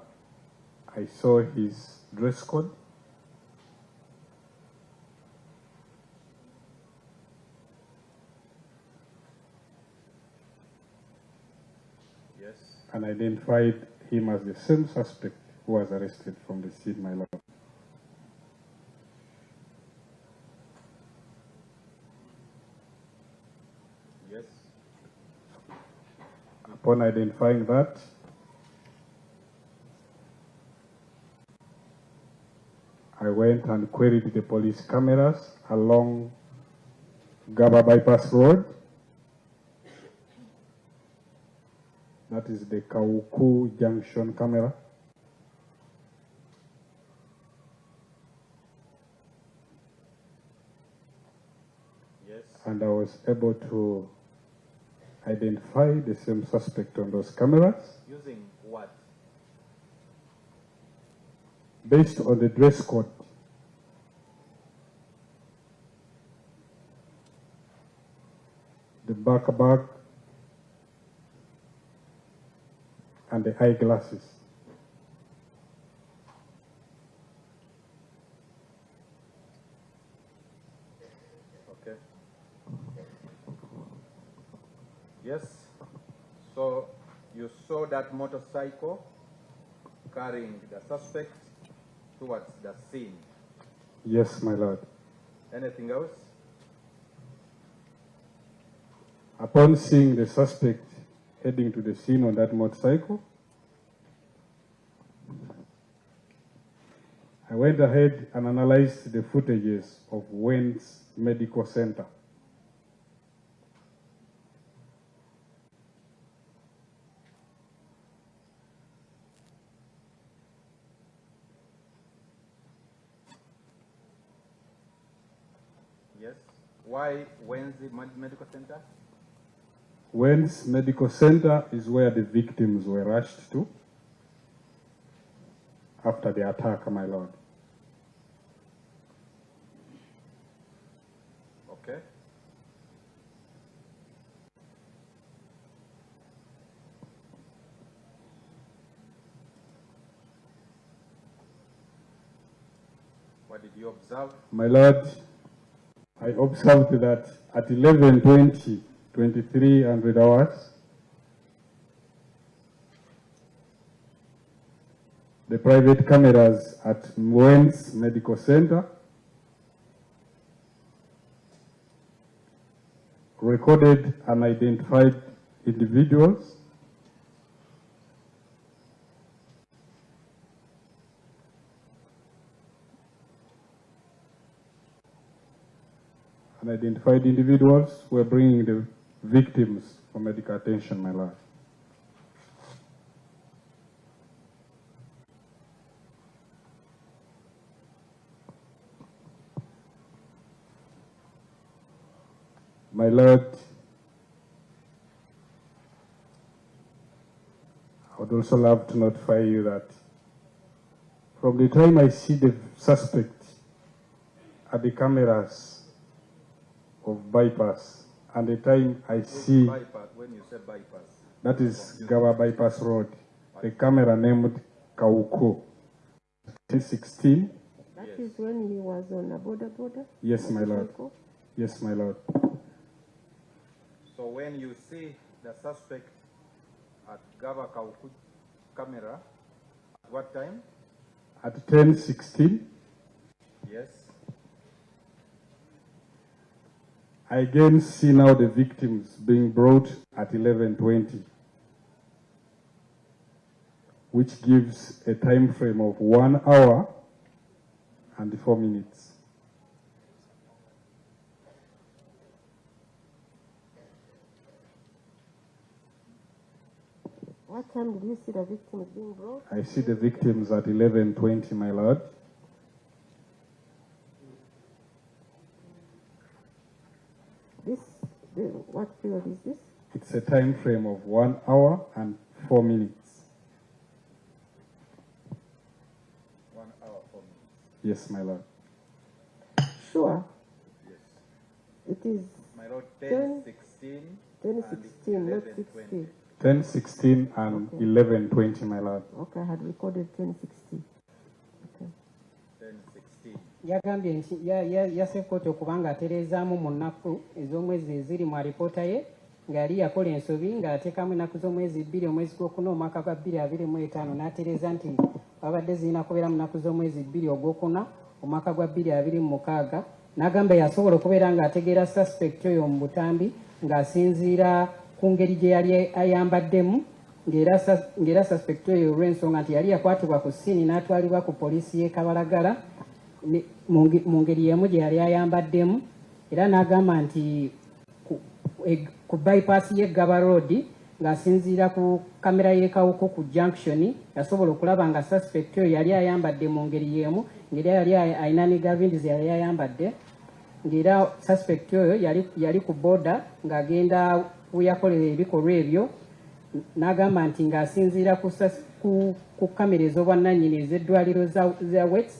I saw his dress code. Yes. And identified him as the same suspect who was arrested from the scene, my lord. Yes. Upon identifying that, I went and queried the police cameras along Gaba Bypass Road. That is the Kauku Junction camera. Yes. And I was able to identify the same suspect on those cameras Using what? based on the dress code. The backpack and the eyeglasses. Okay. Yes. So you saw that motorcycle carrying the suspect towards the scene. Yes, my lord. Anything else? Upon seeing the suspect heading to the scene on that motorcycle, I went ahead and analyzed the footages of Wayne's Medical Center. Yes. Why Wednesday Medical Center? Wayne's Medical Center is where the victims were rushed to after the attack, my lord. Okay. What did you observe? My lord, I observed that at 11:20, 2300 hours, the private cameras at Wayne's Medical Center recorded unidentified individuals were bringing the victims for medical attention, my lord. My lord, I would also love to notify you that from the time I see the suspect at the cameras of bypass and the time I see, Bypass, when you say bypass. that is Gaba Bypass Road, the camera named Kauku, 1016. That is when he was on a border. Yes, my lord. motorcycle. Yes, my lord. So when you see the suspect at Gava Kauku camera, at what time? At 1016, Yes. I again see now the victims being brought at 11:20, which gives a time frame of 1 hour and 4 minutes. What time did you see the victims being brought? I see the victims at 11:20, my lord. What period is this? It's a time frame of 1 hour and 4 minutes. 1 hour, 4 minutes. Yes, my lord. Sure. Yes. It is My lord, 10:16. 10:16, not 60. 10:16 and 11:20, my lord. Okay, I had recorded 10:60. Okay. 10:16. yagambye nti yasse kkooti okuba ng'atereezaamu mu nnaku ez'omwezi eziri mu alipoota ye nga yali yakola ensobi ng'ateekamu ennaku z'omwezi 2 omwezi gw'okuna omwaka gwa 2025 n'atereeza nti babadde zirina kubeera mu nnaku z'omwezi 2 ogwokuna omwaka gwa 2026 n'agamba yasobola okubeera ng'ategeera suspect oyo mu Butambi ng'asinziira ku ngeri gye yali ayambaddemu ng'era suspect oyo olw'ensonga nti yali yakwatibwa ku ssiini n'atwalibwa ku poliisi y'e Kabalagala mu ngeri y'emu gye yali ayambaddemu era n'agamba nti ku bypass y'Eggaba Road ng'asinziira ku kamera y'ekawuko ku junction yasobola okulaba nga suspect oyo yali ayambadde mu ngeri y'emu ng'era yali ayina ne gavindi ze yali ayambadde ng'era suspect oyo yali ku border ng'agenda weyakolera ebikolwa ebyo n'agamba nti ng'asinziira ku kamera ez'obwannannyini ez'eddwaliro za Wets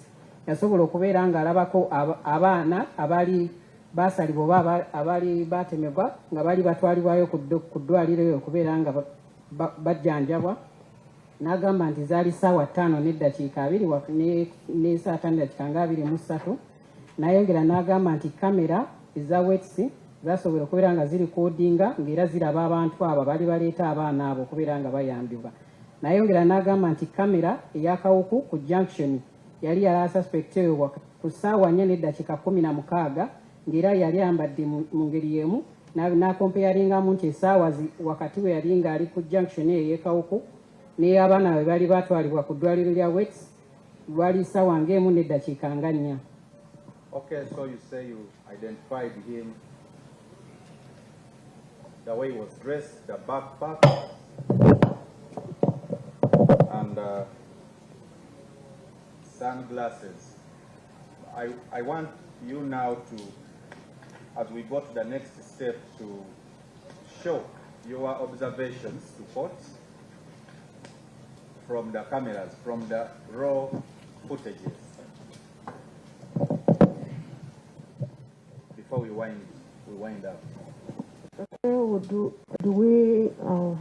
yasobola okubeera ng'alabako abaana abaali baasalibwa oba abaali baatemebwa nga bali batwalibwayo ku ddwaliro eyo okubeera nga bajjanjabwa n'agamba nti zaali ssaawa 5:2 ne saa 5:23 n'ayongera n'agamba nti kamera eza Wets zasobola okubeera nga ziri kodinga ng'era ziraba abantu abo bali baleeta abaana abo okubeera nga bayambibwa n'ayongera n'agamba nti kamera ey'akawuku ku junction yali yala suspect oyo ku ssaawa 4:16 ng'era yali ayambadde mu ngeri y'emu n'akompeyaringamu nti essaawa wakati we yali ng'ali ku junction eyo ey'ekawuku n'ey'abaana be bali batwalibwa ku ddwaliro lya Wets lwali ssaawa ng'emu n'eddakiika nga 4. Okay, so you say you identified him, the way he was dressed, the backpack, and sunglasses. I want you now to, as we go to the next step, to show your observations to court from the cameras, from the raw footages. Before we wind up. Okay, do we,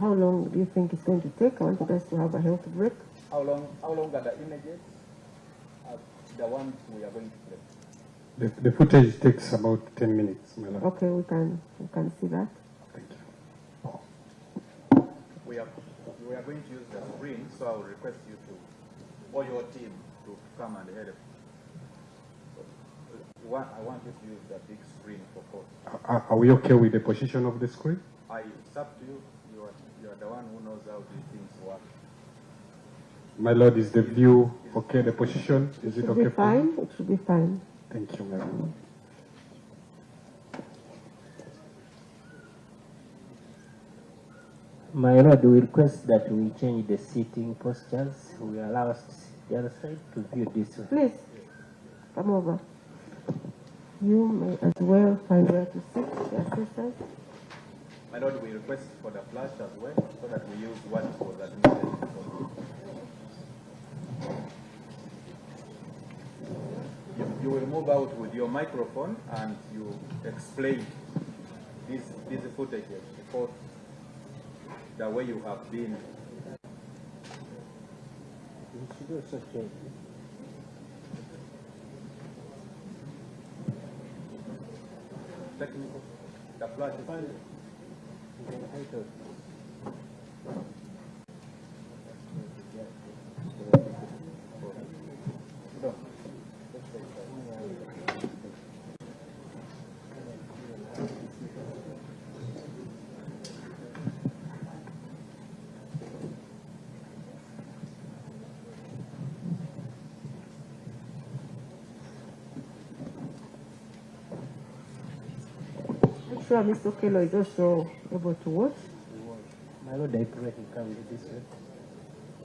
how long do you think it's going to take? I want us to have a health break. How long are the images? The ones we are going to play. The footage takes about 10 minutes, my lord. Okay, we can see that. Thank you. We are going to use the screen, so I will request you to, or your team, to come and help. I want you to use the big screen for court. Are we okay with the position of the screen? It's up to you. You are the one who knows how these things work. My lord, is the view okay? The position, is it okay? It should be fine. It should be fine. Thank you, my lord. My lord, we request that we change the seating postures. We allow us to sit the other side to view this one. Please, come over. You may as well find where to sit, the assistant. My lord, we request for the flash as well, so that we use what was admitted before. You will move out with your microphone and you explain these footages before the way you have been. We should also change. Technical, the flash is fine. Make sure Mr. Kelo is also able to watch. My lord, I pray he comes this way.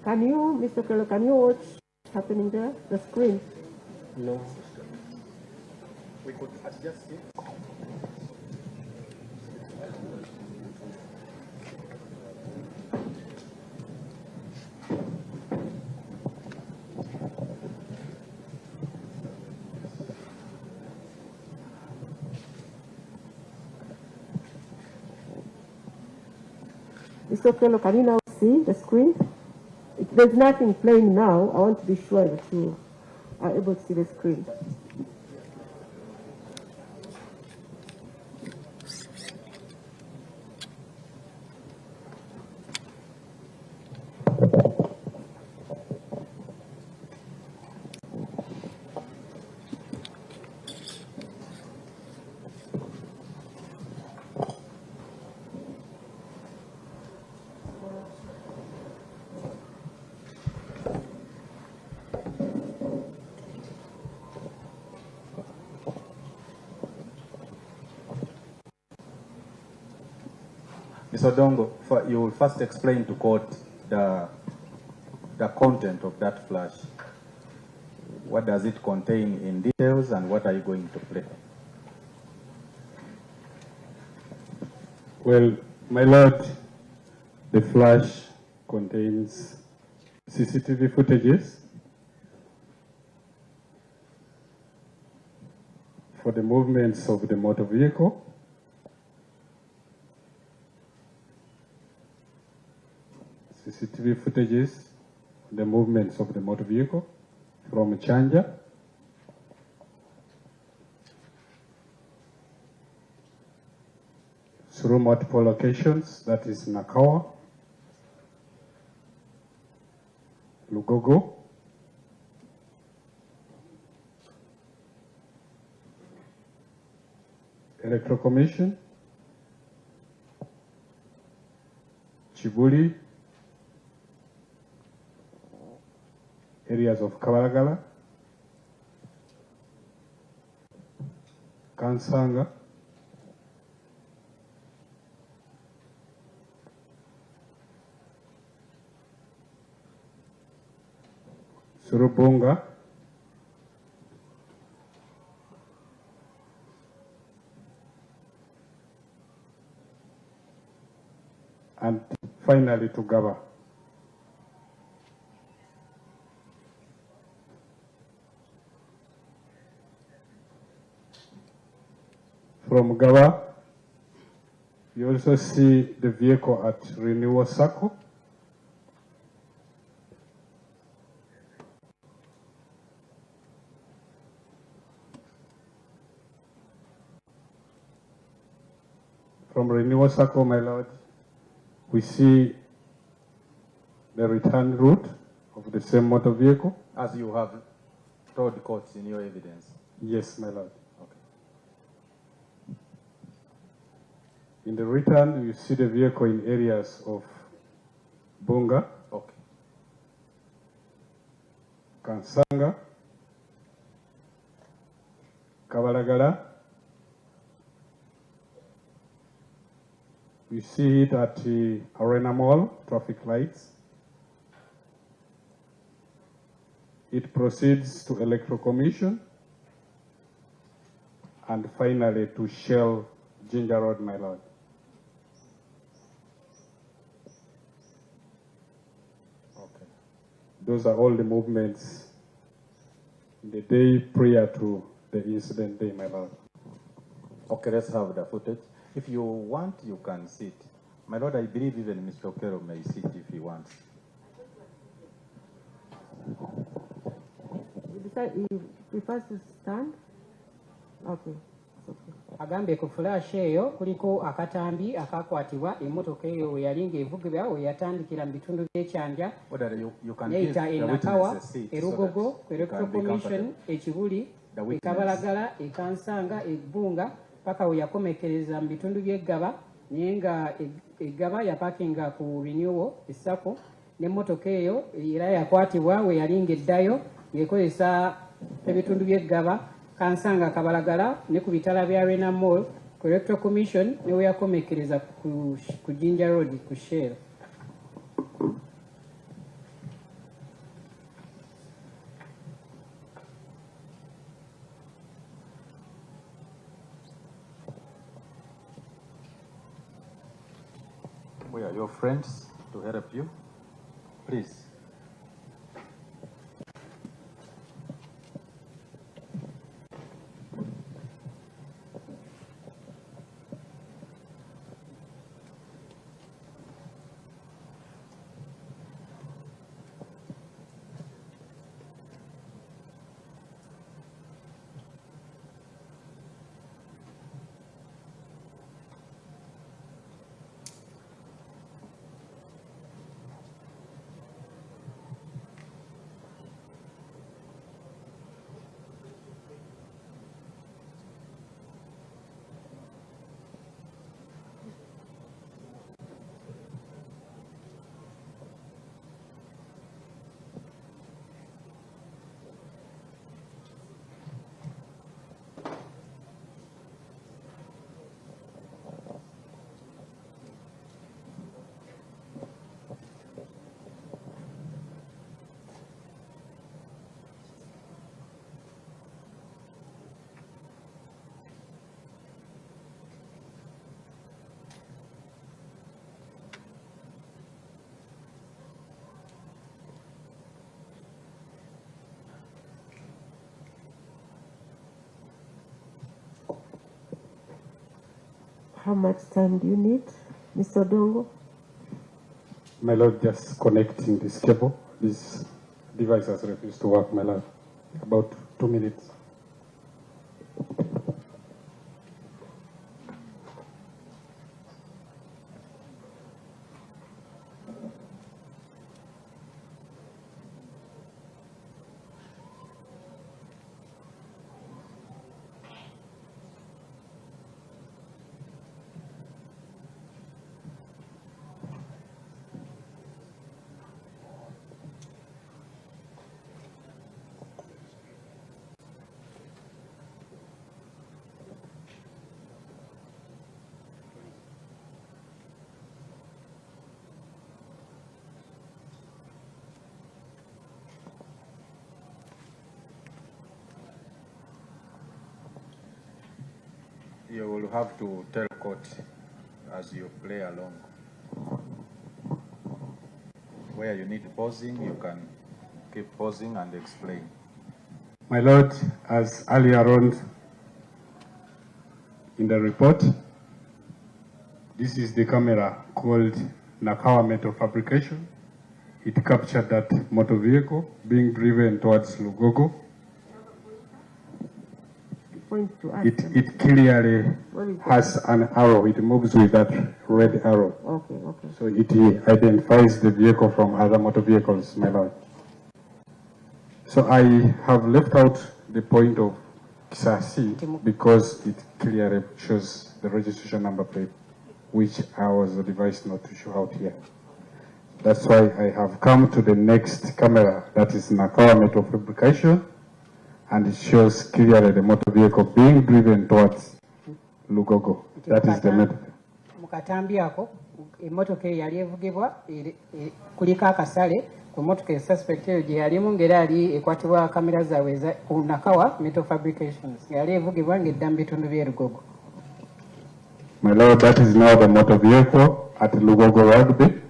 Can you, Mr. Kelo, can you watch what's happening there? The screen. No. We could adjust it. Mr. Okello, can you now see the screen? There's nothing playing now. I want to be sure that you are able to see the screen. Mr. Dongo, you will first explain to court the content of that flash. What does it contain in details, and what are you going to play? Well, my lord, the flash contains CCTV footages for the movements of the motor vehicle, CCTV footages, the movements of the motor vehicle from Chanja, through multiple locations, that is Nakawa, Lugogo, Electoral Commission, Chibuli, areas of Kabalagala, Kansanga, Surubunga, and finally to Gaba. From Gaba, you also see the vehicle at Renewal Circle. From Renewal Circle, my lord, we see the return route of the same motor vehicle. As you have told courts in your evidence? Yes, my lord. In the return, you see the vehicle in areas of Bunga, Okay. Kansanga, Kabalagala. You see it at the Arena Mall, traffic lights. It proceeds to Electoral Commission and finally to Shell Ginger Road, my lord. Okay. Those are all the movements in the day prior to the incident day, my lord. Okay, let's have the footage. If you want, you can sit. My lord, I believe even Mr. Okero may sit if he wants. He prefers to stand? Okay. Agambe ku flash eyo kuliko akatambi akakwatibwa emmotoka eyo we yali ng'evugibwa we yatandikira mu bitundu by'ekyanja neyita enakawa erugogo ku electoral commission ekibuli ekabalagala ekansanga ebbunga paka we yakomekereza mu bitundu by'eggaba naye nga eggaba yapakinga ku renewal essako n'emmotoka eyo era yakwatibwa we yali ng'eddayo ng'ekozesa ebitundu by'eggaba Kansanga Kabalagala ne ku bitala bya Arena Mall ku Electoral Commission ne we yakomekereza ku Ginger Road ku Shell. We are your friends to help you. Please. How much time do you need, Mr. Odongo? My lord, just connecting this cable. This device has refused to work, my lord. About 2 minutes. You will have to tell court as you play along. Where you need pausing, you can keep pausing and explain. My lord, as earlier on in the report, this is the camera called Nakawa Metal Fabrication. It captured that motor vehicle being driven towards Lugogo. It clearly has an arrow. It moves with that red arrow. Okay, okay. So it identifies the vehicle from other motor vehicles, my lord. So I have left out the point of Kisasi because it clearly shows the registration number plate, which I was advised not to show out here. That's why I have come to the next camera, that is Nakawa Metal Fabrication, and it shows clearly the motor vehicle being driven towards Lugogo. That is the method. Mukatambi ako emotoka yali evugibwa kuliko akasale ku motoka suspected gye yalimu ng'era yali ekwatibwa kamera zaabwe ku Nakawa Metal Fabrications yali evugibwa ng'edda mu bitundu by'e Lugogo. My lord, that is now the motor vehicle at Lugogo Rugby,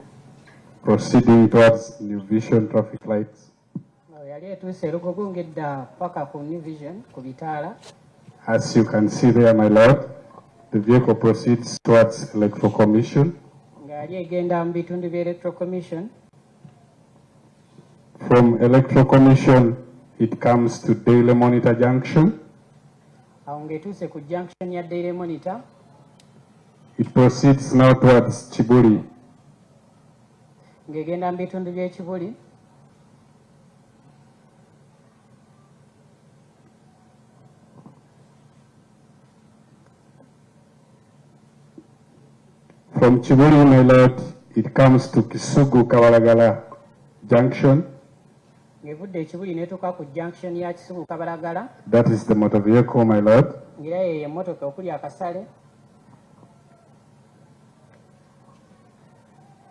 proceeding towards New Vision traffic lights. As you can see there, my lord, the vehicle proceeds towards Electoral Commission. From Electoral Commission, it comes to Daily Monitor Junction. It proceeds now towards Chibuli. From Chibuli, my lord, it comes to Kisugu Kabalagala Junction. That is the motor vehicle, my lord.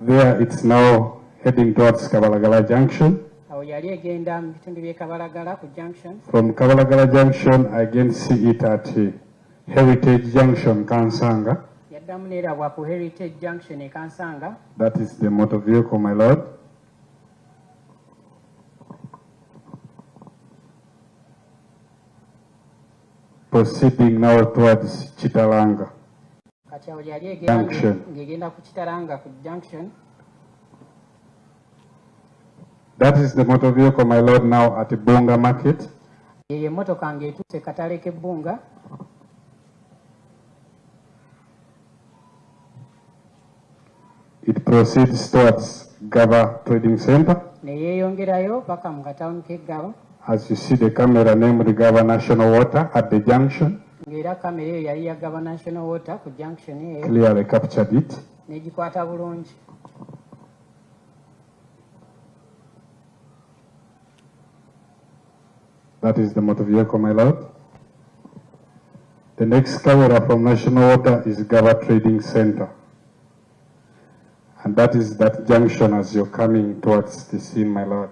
There it's now heading towards Kabalagala Junction. From Kabalagala Junction, I again see it at Heritage Junction, Kansanga. That is the motor vehicle, my lord. Proceeding now towards Chitalanga Junction. That is the motor vehicle, my lord, now at Bunga Market. It proceeds towards Gava Trading Center. As you see the camera named Gava National Water at the junction. Clearly captured it. That is the motor vehicle, my lord. The next camera from National Water is Gava Trading Center. And that is that junction as you're coming towards the scene, my lord.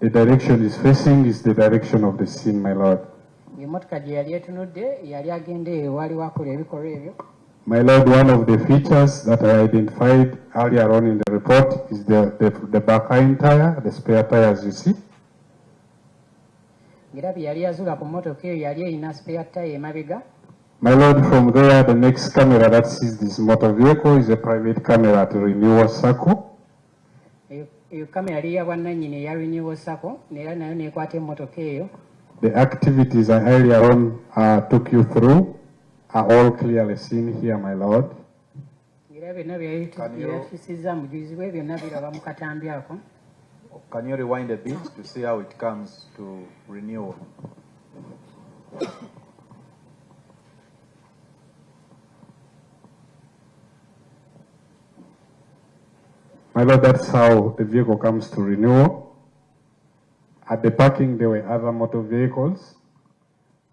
The direction is facing is the direction of the scene, my lord. My lord, one of the features that I identified earlier on in the report is the back end tire, the spare tire, as you see. Era bye yali yazula ku mmotoka eyo yali erina spare tire emabega. My Lord, from there, the next camera that sees this motor vehicle is a private camera at Renewal Circle. Eyo kamera yali ya bwannannyini eya Renewal Circle, era nayo neekwata emmotoka eyo. The activities I earlier on took you through are all clearly seen here, my Lord. Can you rewind a bit to see how it comes to renewal? My Lord, that's how the vehicle comes to renewal. At the parking, there were other motor vehicles,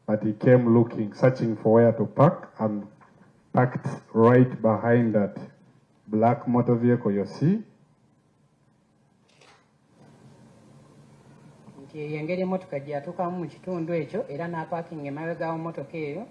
but he came looking, searching for where to park, and parked right behind that black motor vehicle you see. Engeri emmotoka gye yatuukamu mu kitundu ekyo era n'apaakinga emabega w'emmotoka eyo.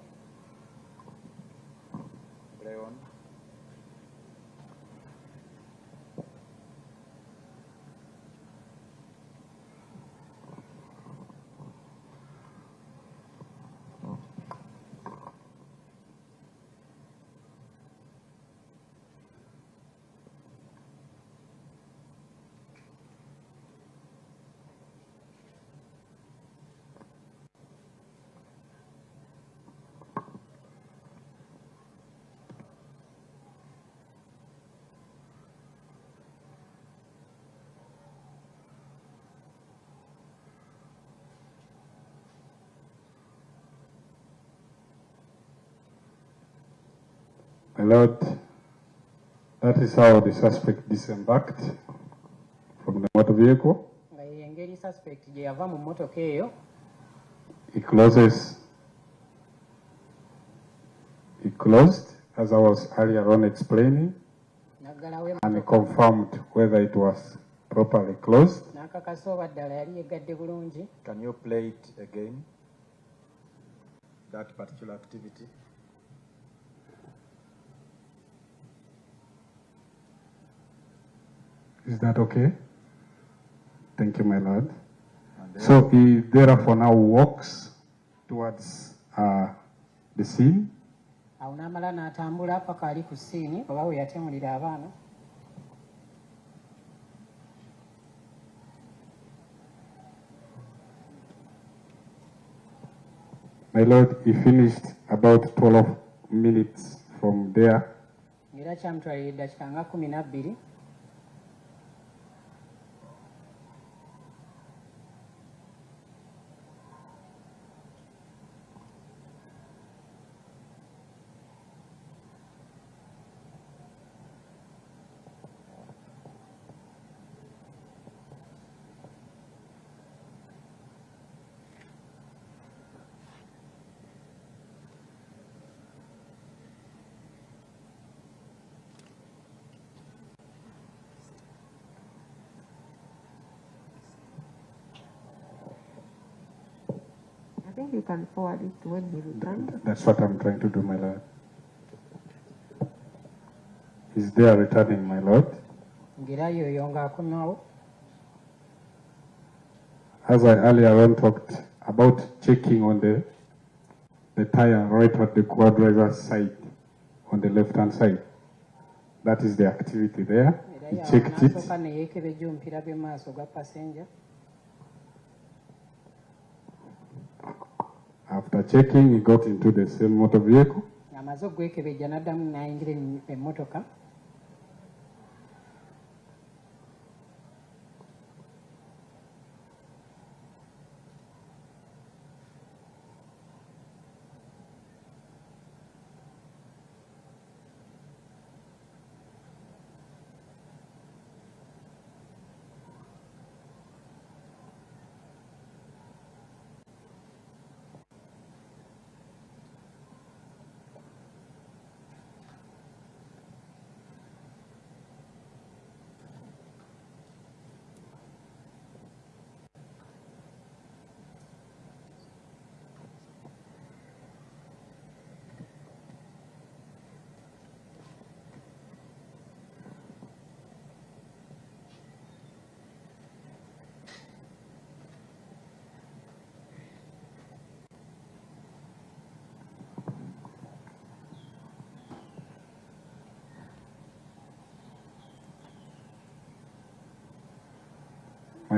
My Lord, that is how the suspect disembarked from the motor vehicle. He closed, as I was earlier on explaining, and he confirmed whether it was properly closed. Can you play it again? That particular activity? Is that okay? Thank you, my Lord. So he therefore now walks towards the scene. My Lord, he finished about 12 minutes from there. I think you can forward it to when he returns. That's what I'm trying to do, my Lord. Is there returning, my Lord? As I earlier on talked about checking on the tire right at the co-driver's side, on the left-hand side. That is the activity there. He checked it. After checking, he got into the same motor vehicle.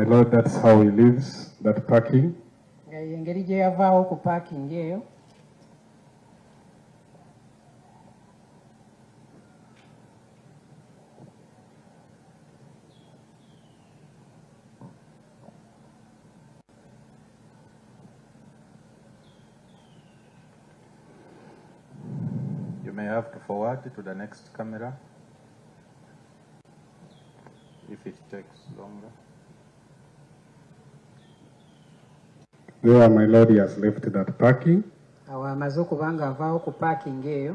My Lord, that's how he leaves that parking. nga y'engeri gye yavaawo ku parking eyo. You may have to forward to the next camera if it takes longer. There, my Lord, he has left that parking. Awo amaze okuba nga avaawo ku parking eyo.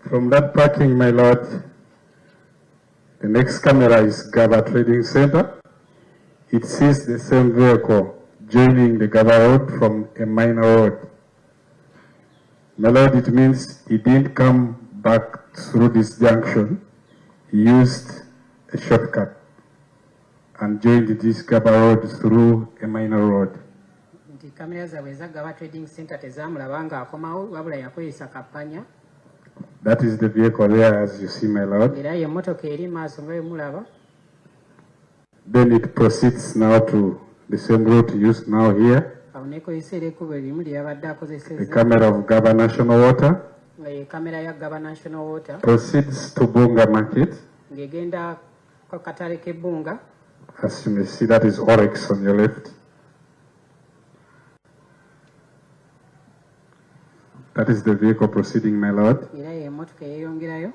From that parking, my Lord, the next camera is Gaba Trading Center. It sees the same vehicle joining the Gaba Road from a minor road. My Lord, it means he didn't come back through this junction. He used a shortcut and joined this Gaba Road through a minor road. Nti kamera zaabwe eza Gaba Trading Center tezaamulaba nga akomawo wabula yakozesa kappanya. That is the vehicle there, as you see, my Lord. Era ye mmotoka eri maaso nga bwemulaba. Then it proceeds now to the same route used now here. Awo neekozesa era ekkubo erimu lye yabadde The akozesezza. camera of Gaba National Water Nga ye kamera ya Gaba National Water. proceeds to Bunga Market. Ng'egenda ku katale k'ebbunga. As you may see, that is Oryx on your left. That is the vehicle proceeding, my Lord. Era ye mmotoka eyeeyongerayo.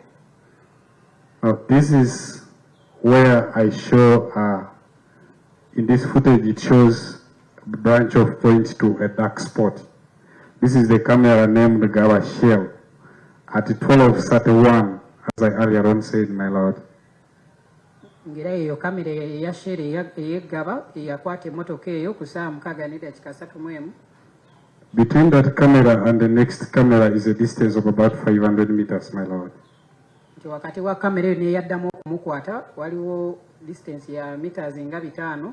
Now, this is where I show, in this footage, it shows the branch of point to a dark spot. This is the camera named Gaba Shell at 12:31, as I earlier on said, my Lord. Ng'era eyo kamera eya Shell eyeggaba eyakwata emmotoka eyo ku ssaawa 6:31. Between that camera and the next camera is a distance of about 500 meters, my Lord. Nti wakati wa kamera eyo n'eyaddamu okumukwata waliwo distance ya meters nga 5.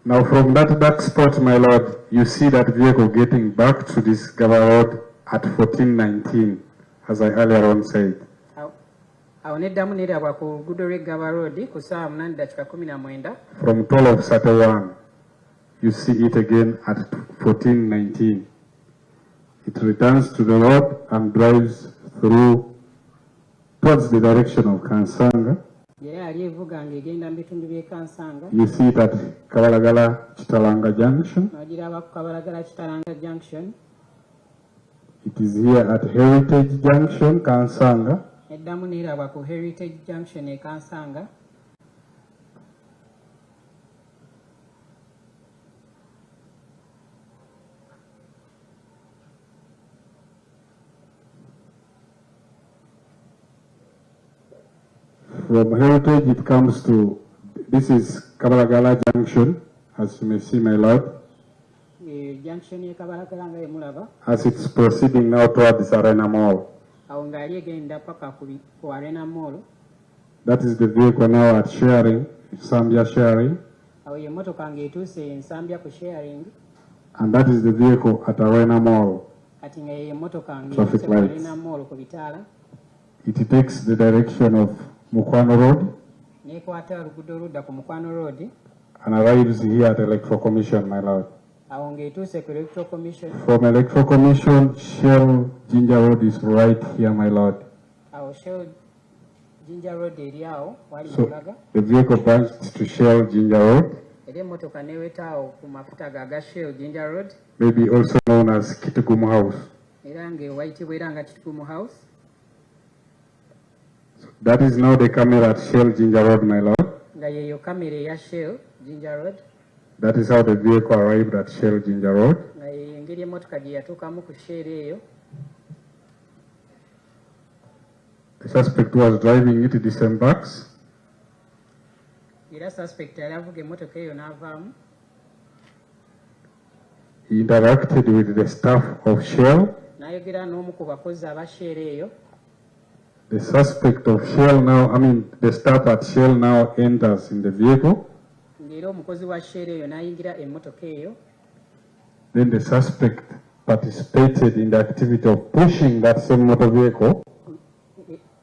Now from that dark spot, my Lord, you see that vehicle getting back to this Gaba Road at 14:19, as I earlier on said. Awo n'eddamu n'erabwa ku luguudo lw'e Gaba Road ku ssaawa 8:19. From 12:31, you see it again at 14:19. It returns to the road and drives through towards the direction of Kansanga. Era yali evuga ng'egenda mu bitundu by'e Kansanga. You see it at Kabalagala Chitalanga Junction. N'ogiraba ku Kabalagala Kitalanga Junction. It is here at Heritage Junction, Kansanga. Eddamu n'erabwa ku Heritage Junction e Kansanga. From Heritage, it comes to, this is Kabalagala Junction, as you may see, my Lord. Junction ye Kabalagala nga bwemulaba. As it's proceeding now towards Arena Mall. Awo ng'ali egenda paka ku Arena Mall. That is the vehicle now at Sharing, Zambia Sharing. Awo ye mmotoka ng'etuuse Nsambya ku Sharing. And that is the vehicle at Arena Mall. Kati nga ye mmotoka Traffic ng'etuuse ku lights. Arena Mall ku bitaala. It takes the direction of Mukwano Road N'ekwata oluguudo oludda ku Mukwano Road. and arrives here at Electoral Commission, my Lord. Awo ng'etuuse ku Electoral Commission. From Electoral Commission, Shell Ginger Road is right here, my Lord. Awo Shell Ginger Road eri awo wali So mulaga. the vehicle branched to Shell Ginger Road, Era emmotoka n'eweta awo ku mafuta ga Shell Ginger Road. maybe also known as Kitugumu House. Era ng'ewayitibwa era nga Kitugumu House. That is now the camera at Shell Ginger Road, my Lord. Nga yeeyo kamera eya Shell Ginger Road. That is how the vehicle arrived at Shell Ginger Road. Nga yeeyo engeri emmotoka gye yatuukamu ku Shell eyo. The suspect was driving it disembarks. Era suspect yali avuga emmotoka eyo n'avaamu. interacted with the staff of Shell. N'ayogera n'omu ku bakozi aba Shell eyo. The suspect of Shell now, the staff at Shell now enters in the vehicle. Ng'era omukozi wa Shell eyo n'ayingira emmotoka eyo. Then the suspect participated in the activity of pushing that same motor vehicle.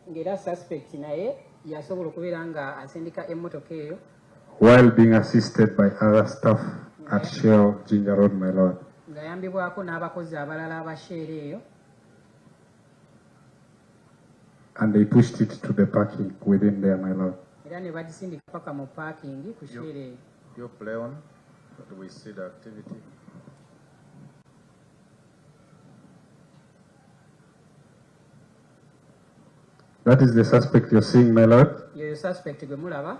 Ng'era suspect naye yasobola okubeera nga asindika emmotoka eyo. While being assisted by other staff at Shell Jinja Road, my lord. Ng'ayambibwako n'abakozi abalala aba Shell eyo. And they pushed it to the parking within there, my lord. Era ne bagisindika paka mu parking ku Shell eyo. You play on, do we see the activity? That is the suspect you're seeing, my lord. Yeyo suspect gwe mulaba.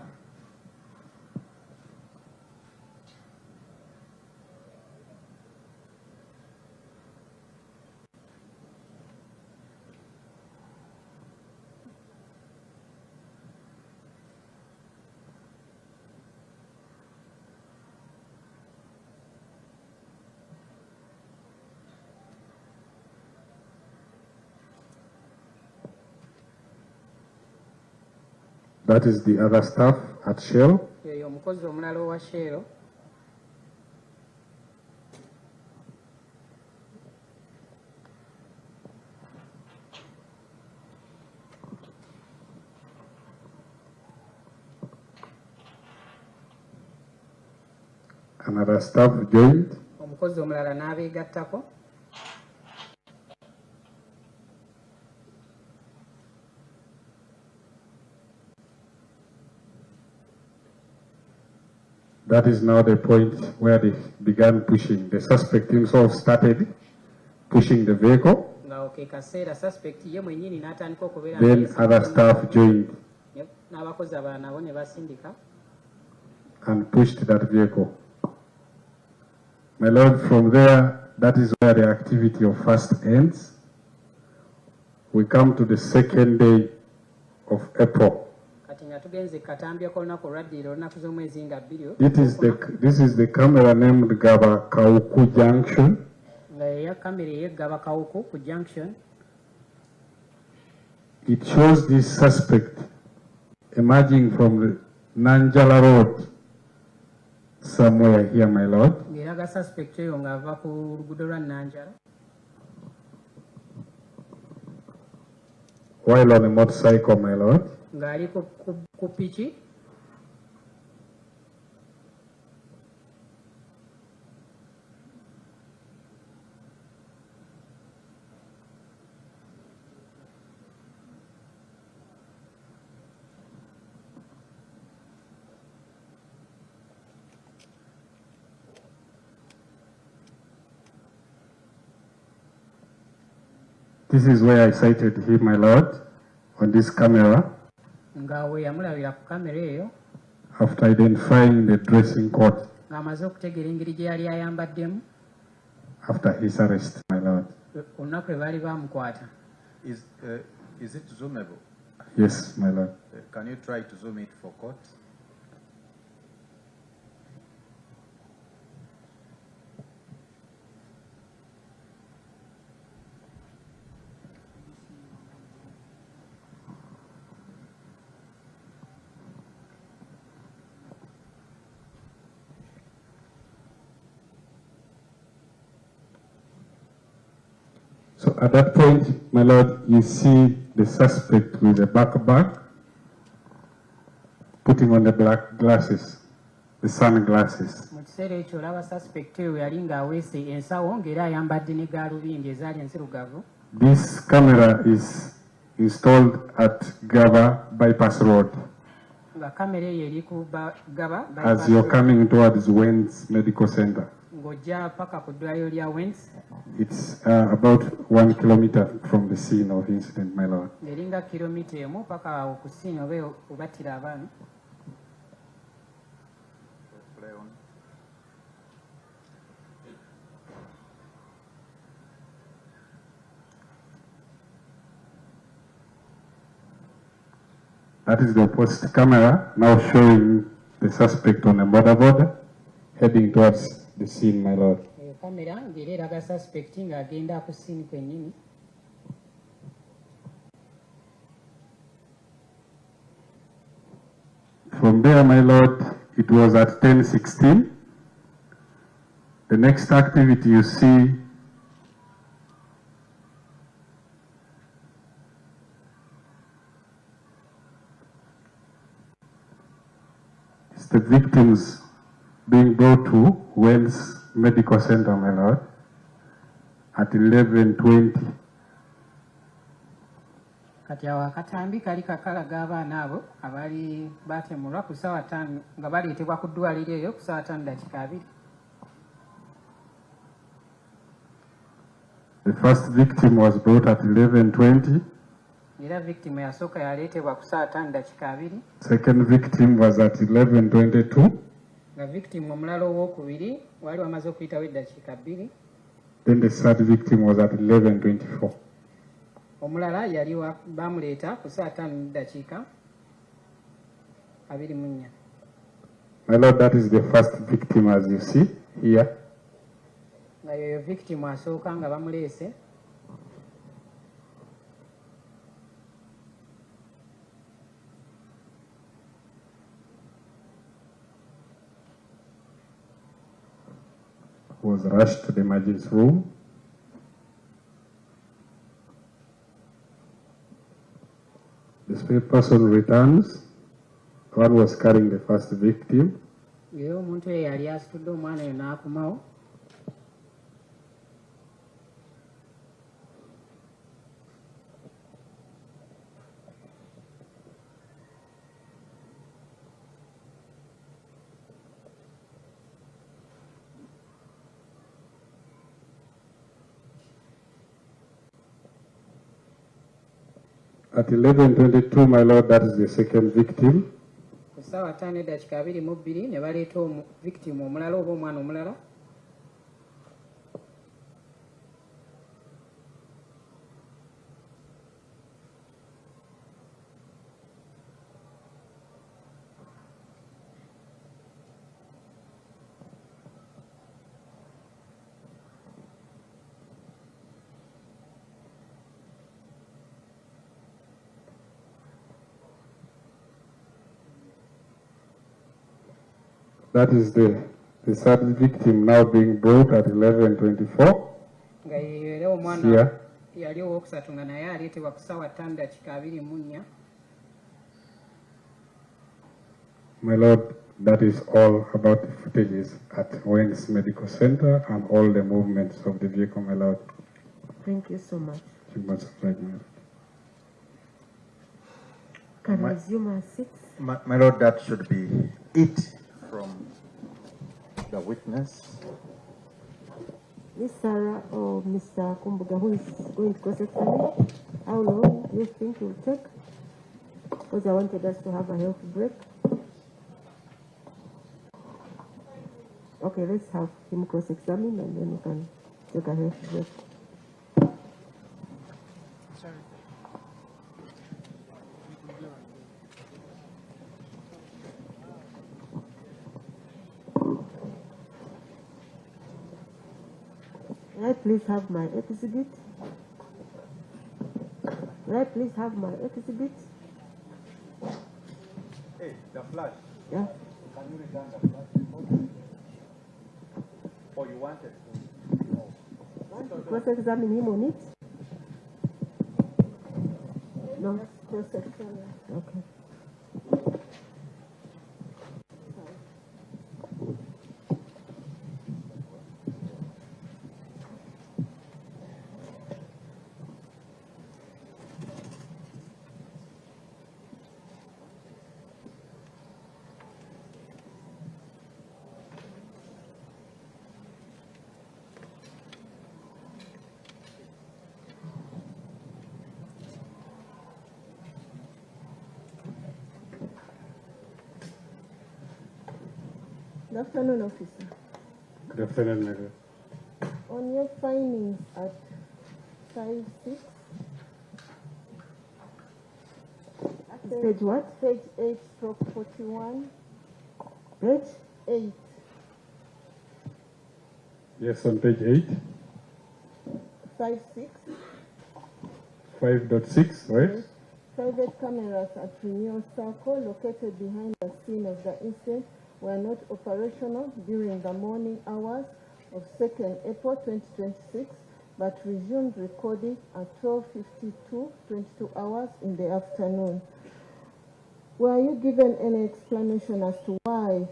That is the other staff at Shell. Yeyo omukozi omulala owa Shell. Another staff joined. Omukozi omulala n'abeegattako. That is now the point where they began pushing. The suspect himself started pushing the vehicle. Then other staff joined and pushed that vehicle. My lord, from there, that is where the activity of first ends. We come to the second day of April. This is the camera named GW'OKUTTA Junction. It shows this suspect emerging from the Nanjala Road somewhere here, my lord. While on a motorcycle, my lord. This is where I sighted him, my lord, on this camera. After identifying the dressing code. After his arrest, my lord. Is it zoomable? Yes, my lord. Can you try to zoom it for court? So at that point, my lord, you see the suspect with the backpack, putting on the black glasses, the sunglasses. This camera is installed at Gaba Bypass Road. As you're coming towards Wentz Medical Center. It's about 1 kilometer from the scene of incident, my lord. That is the opposite camera now showing the suspect on a border heading towards the scene, my lord. kamera ng'era eraga suspect ng'agenda ku scene kwennyini. From there, my lord, it was at 10:16. The next activity you see is the victims being brought to Wells Medical Center, my lord, at 11:20. Kati awo akatambi kali kakalaga abaana abo abali batemulwa ku ssaawa 5 nga baleetebwa ku ddwaliro eyo ku ssaawa 5:2. The first victim was brought at 11:20. Era victim yasooka yaleetebwa ku ssaawa 5:2. Second victim was at 11:22. Nga victim omulala owookubiri wali wamaze okuyitawo eddakiika 2. Then the third victim was at 11:24. Omulala yali bamuleeta ku ssaawa 5:24. My lord, that is the first victim as you see here. Nga yoyo victim asooka nga bamuleese. Was rushed to the emergency room. The spare person returns. One was carrying the first victim. Era omuntu eyo yali asitudde omwana oyo n'akomawo. At 11:22, my lord, that is the second victim. Ku ssaawa 5:22 ne baleeta victim omulala oba omwana omulala. That is the third victim now being brought at 11:24. Nga yeyo era omwana Here. yali owookusatu nga naye aleetebwa ku ssaawa 5:24. My lord, that is all about the footages at Wayne's Medical Center and all the movements of the vehicle, my lord. Thank you so much. You must oblige, my lord. Can we resume our seats? My lord, that should be it from the witness. Miss Sarah or Mr. Kumbuga, who is going to cross-examine, how long do you think it will take? Because I wanted us to have a health break. Okay, let's have him cross-examine and then we can take a health break. May I please have my exhibit? May I please have my exhibit? Hey, the flash. Yeah. Can you return the flash? Or you wanted to? Cross-examine him on it? No. Cross-examine. Okay. Good afternoon, officer. Good afternoon, my lord. On your findings at 5-6, page what? Page 8/41. Page? 8. Yes, on page 8. 5.6. 5.6, right? Yes. Private cameras at Renewal Circle located behind the scene of the incident were not operational during the morning hours of 2nd April 2026, but resumed recording at 12:52, 22 hours in the afternoon. Were you given any explanation as to why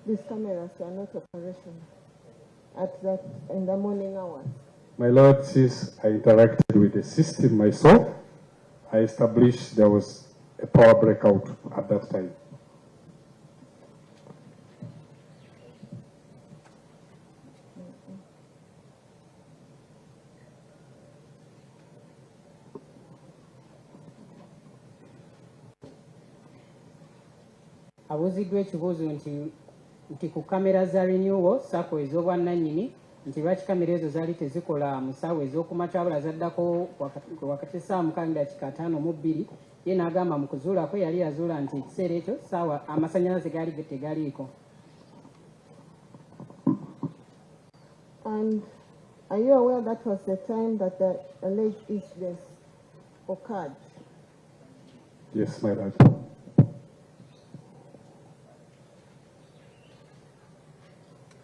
these cameras were not operational in the morning hours? My Lord, since I interacted with the system myself, I established there was a power breakout at that time. Abuuziddwa ekibuuzo nti ku kamera za renewal sako ez'obwannannyini nti lwaki kamera ezo zaali tezikola mu ssaawa ez'okumakya wabula zaddako wakati ssaawa 6:52 ye n'agamba mu kuzuulako yali yazuula nti ekiseera ekyo ssaawa amasannyalaze gaali tegaliiko. And are you aware that was the time that the alleged incident occurred? Yes, my Lord.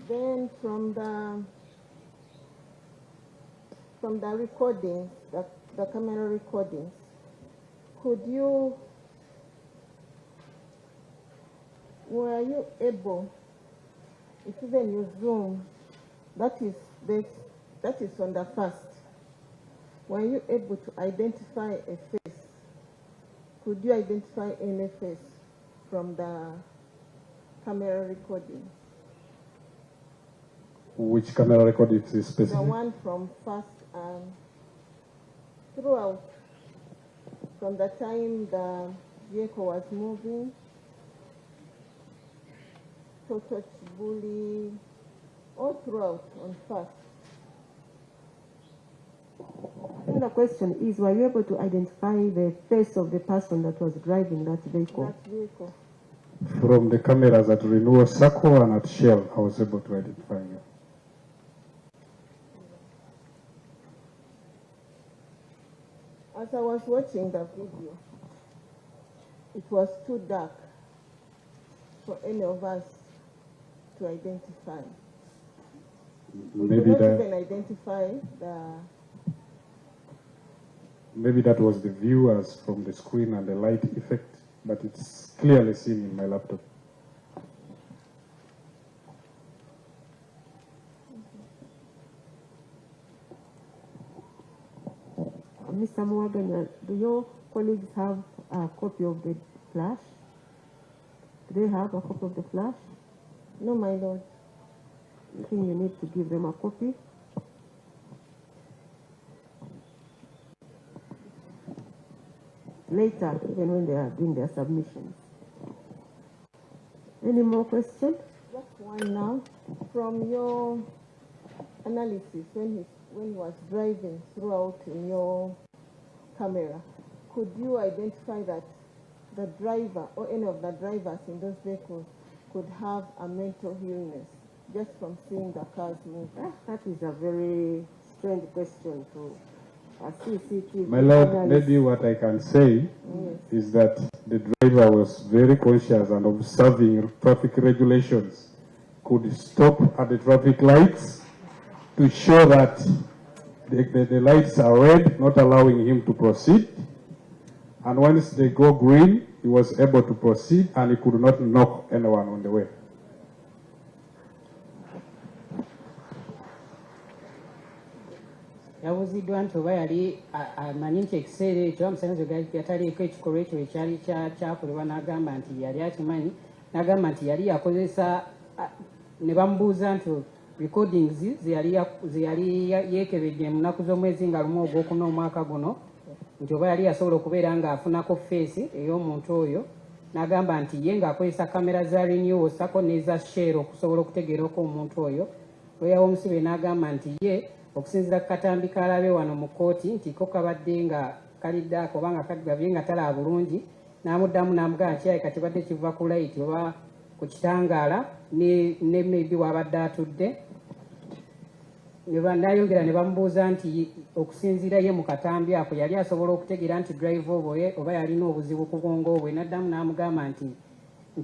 Then from the recordings, the camera recordings, were you able, if even you zoom, that is on the first, were you able to identify a face? Could you identify any face from the camera recording? Which camera record is specific? The one from first throughout, from the time the vehicle was moving, touch bully, all throughout on first. And the question is, were you able to identify the face of the person that was driving that vehicle? That vehicle. From the cameras at Renewal Circle and at Shell, I was able to identify you. As I was watching the video, it was too dark for any of us to identify. We could not even identify Maybe that was the viewers from the screen and the light effect, but it's clearly seen in my laptop. Mr. Mwaganya, do your colleagues have a copy of the flash? Do they have a copy of the flash? No, my lord. I think you need to give them a copy. Later, even when they are doing their submissions. Any more questions? Just one now. From your analysis, when he was driving throughout in your camera, could you identify that the driver or any of the drivers in those vehicles could have a mental illness just from seeing the cars move? That is a very strange question to a CCTV. My Lord, analyst. maybe what I can say is that the driver was very conscious and observing traffic regulations, could stop at the traffic lights to show that the lights are red, not allowing him to proceed. And once they go green, he was able to proceed and he could not knock anyone on the way. Yabuuziddwa nti oba yali amanyi nti ekiseera ekyo amasanyalaze yataliiko ekikolwa ekyo ekyali kyakolebwa, n'agamba nti yali akimanyi, n'agamba nti yali yakozesa, ne bamubuuza nti recordings ze yali yeekebejje mu nnaku z'omwezi nga lumu ogwokuna omwaka guno, nti oba yali yasobola okubeera ng'afunako feesi ey'omuntu oyo, n'agamba nti ye ng'akozesa kamera za renewal sako n'eza share okusobola okutegeerako omuntu oyo. Lawyer w'omusibe n'agamba nti ye okusinziira ku katambi kalabe wano mu kkooti nti ko kabadde nga kaliddaako oba nga kagabye nga talaba bulungi, n'amuddamu n'amugamba nti ayi kati badde kiva ku layiti oba ku kitangaala ne maybe wabadde atudde. nayongera ne bamubuuza nti okusinziira ye mu katambi ako yali asobola okutegeera nti drive oba yalina obuzibu ku bwongo bwe. Naddamu n'amugamba nti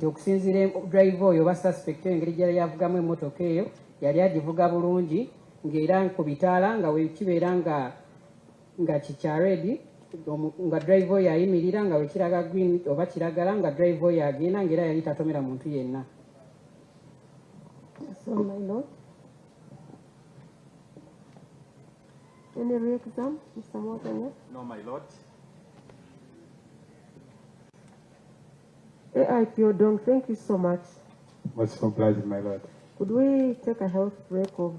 okusinziira drive oyo oba suspect engeri gyali avugamu emmotoka eyo yali agivuga bulungi ng'era ku bitaala nga wekibeera nga kikya red nga drive oyo ayimirira nga wekiraga green oba kiragala nga drive oyo agenda ng'era yali tatomera muntu yenna. So, my lord. Any re-exam, Mr. Mwaganya? No, my lord. AIP Odong, thank you so much. Most obliged, my lord. Could we take a health break of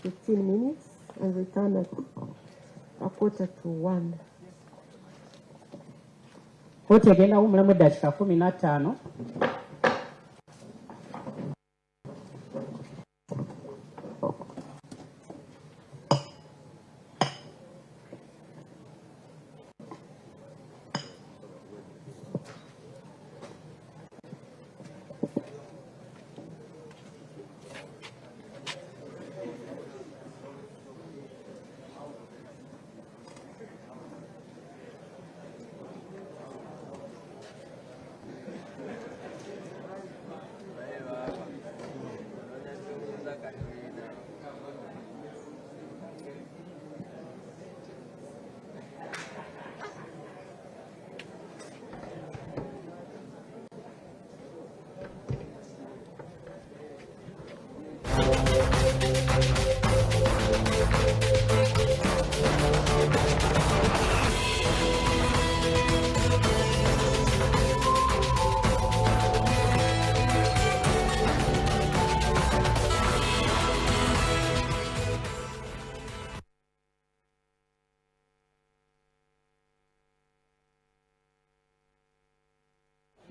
15 minutes and return at 1:45? Koti egenda wumulamu eddakiika 15.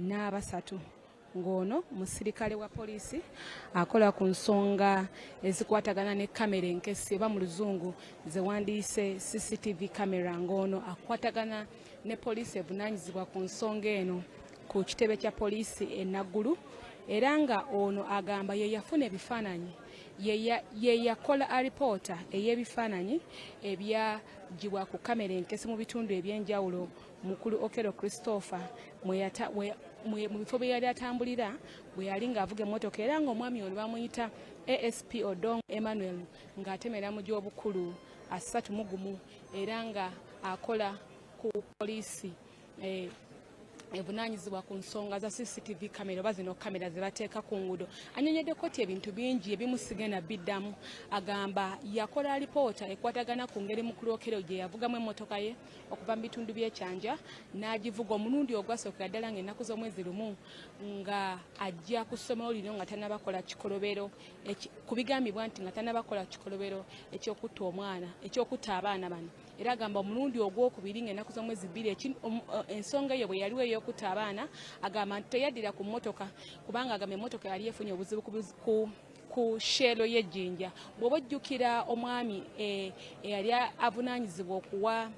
n'abasatu ng'ono musirikale wa poliisi akola ku nsonga ezikwatagana ne kamera enkessi oba mu luzungu ze wandiise CCTV kamera. Ng'ono akwatagana ne poliisi evunaanyizibwa ku nsonga eno ku kitebe kya poliisi e Naggulu, era nga ono agamba ye yafuna ebifaananyi ye yakola alipoota ey'ebifaananyi ebyagibwa ku kamera enkessi mu bitundu eby'enjawulo. Mukulu Okero Christopher mu bifo bye yali atambulira bwe yali ng'avuga emmotoka, era ng'omwami ono bamuyita ASP Odong Emmanuel ng'atemera mu gy'obukulu 31 era nga akola ku poliisi evunaanyizibwa ku nsonga za CCTV kamera oba zino kamera ze bateeka ku nguudo. Annyonnyodde kkooti ebintu bingi ebimusigena biddamu. Agamba yakola alipoota ekwatagana ku ngeri Mukulu Okero gye yavugamu emmotoka ye okuva mu bitundu by'ekyanja n'agivuga omulundi ogwasookera ddala ng'ennaku z'omwezi lumu nga ajja ku ssomero lino nga tannabakola kikolobero ku bigambibwa nti nga tannabakola kikolobero ekyokutta abaana bano. Era agamba omulundi ogwokubiri ng'ennaku z'omwezi 2 ensonga eyo bwe yaliwo ey'okutta abaana, agamba nti teyaddira ku mmotoka kubanga agamba emmotoka yali efunye obuzibu ku sheelo y'ejjinja. Bw'oba ojjukira omwami eyali avunaanyizibwa okuwa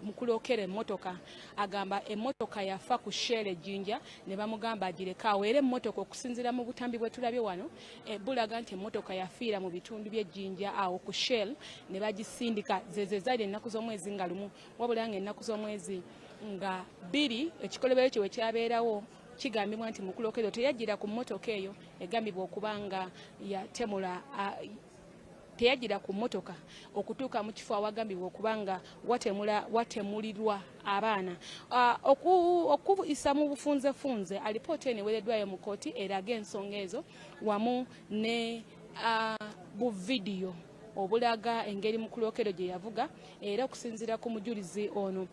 Mukulu Okero emmotoka, agamba emmotoka yafa ku sheelo ejjinja ne bamugamba agirekawo, era emmotoka okusinziira mu butambi bwe tulabye wano bulaga nti emmotoka yafiira mu bitundu by'ejjinja awo ku sheelo ne bagisindika ze zaali ennaku z'omwezi nga lumu, wabula nga ennaku z'omwezi nga 2 ekikolobero kye we kyabeerawo kigambibwa nti Mukulu Okero teyajjira ku mmotoka eyo egambibwa okuba nga yatemula teyagira ku mmotoka okutuuka mu kifo awagambibwa okuba nga watemulirwa abaana. Okuyisa mu bufunzefunze alipoota eno eweereddwayo mu kkooti eraga ensonga ezo wamu ne buvidiyo obulaga engeri Mukulu Okero gye yavuga, era okusinziira ku mujulizi ono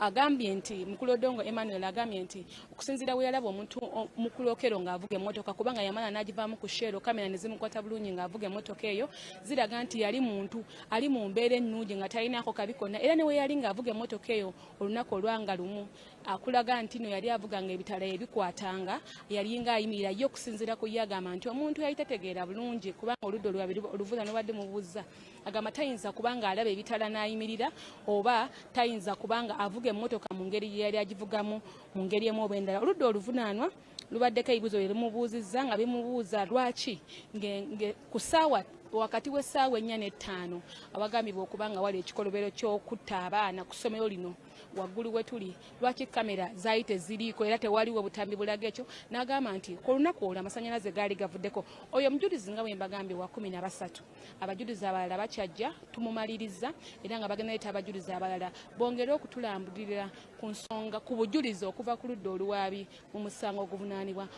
agambye nti Mukulu Odongo Emmanuel agambye nti okusinziira we yalaba omuntu Mukulu Okero ng'avuga emmotoka kubanga yamala n'agivaamu ku sheero kamera ne zimukwata bulungi ng'avuga emmotoka eyo, ziraga nti yali muntu ali mu mbeera ennungi nga talinaako kabi konna, era ne we yali ng'avuga emmotoka eyo olunaku olwanga lumu akulaga nti no yali avuga ng'ebitala ebikwatanga yali ng'ayimirira ye okusinziira ku ye agamba nti omuntu yali tategeera bulungi kubanga oludda oluvuza n'obadde mubuuza, agamba tayinza kubanga alaba ebitala n'ayimirira oba tayinza kubanga avuga emmotoka mu ngeri gye yali agivugamu mu ngeri emu oba endala. Oludda oluvunaanwa lubaddeko ebibuuzo bye limubuuzizza nga bimubuuza lwaki ku ssaawa wakati w'essaawa 4 ne 5 abagambibwa okuba nga wali ekikolobero ky'okutta abaana ku ssomero lino waggulu we tuli lwaki kamera zaali teziriiko era tewaliwo butambi bulaga ekyo n'agamba nti ku lunaku olwo amasannyalaze gaali gavuddeko oyo omujulizi nga bwe mbagambye wa 13 abajulizi abalala bakyajja tumumaliriza era nga bagenda leeta abajulizi abalala bongere okutulambulira ku nsonga ku bujulizi okuva ku ludda oluwaabi mu musango oguvunaanibwa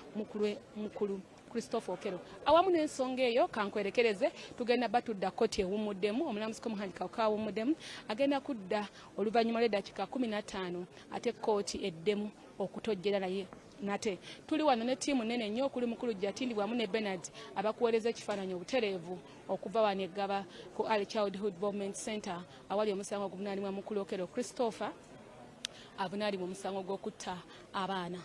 mukulu Christopher Okero awamu n'ensonga eyo kankwerekereze tugenda batudda koti ewumuddemu omulamuzi Komuhandika kawumuddemu agenda kudda oluvannyuma lw'eddakiika 15 ate kooti eddemu okutojjera naye nate tuli wano ne ttiimu nnene nnyo okuli mukulu Jatindi wamu ne Bernard abakuweereza ekifaananyi obutereevu okuva wano eggaba ku Early Childhood Development Center awali omusango oguvunaanibwa mukulu Okero Christopher avunaanibwa omusango gw'okutta abaana.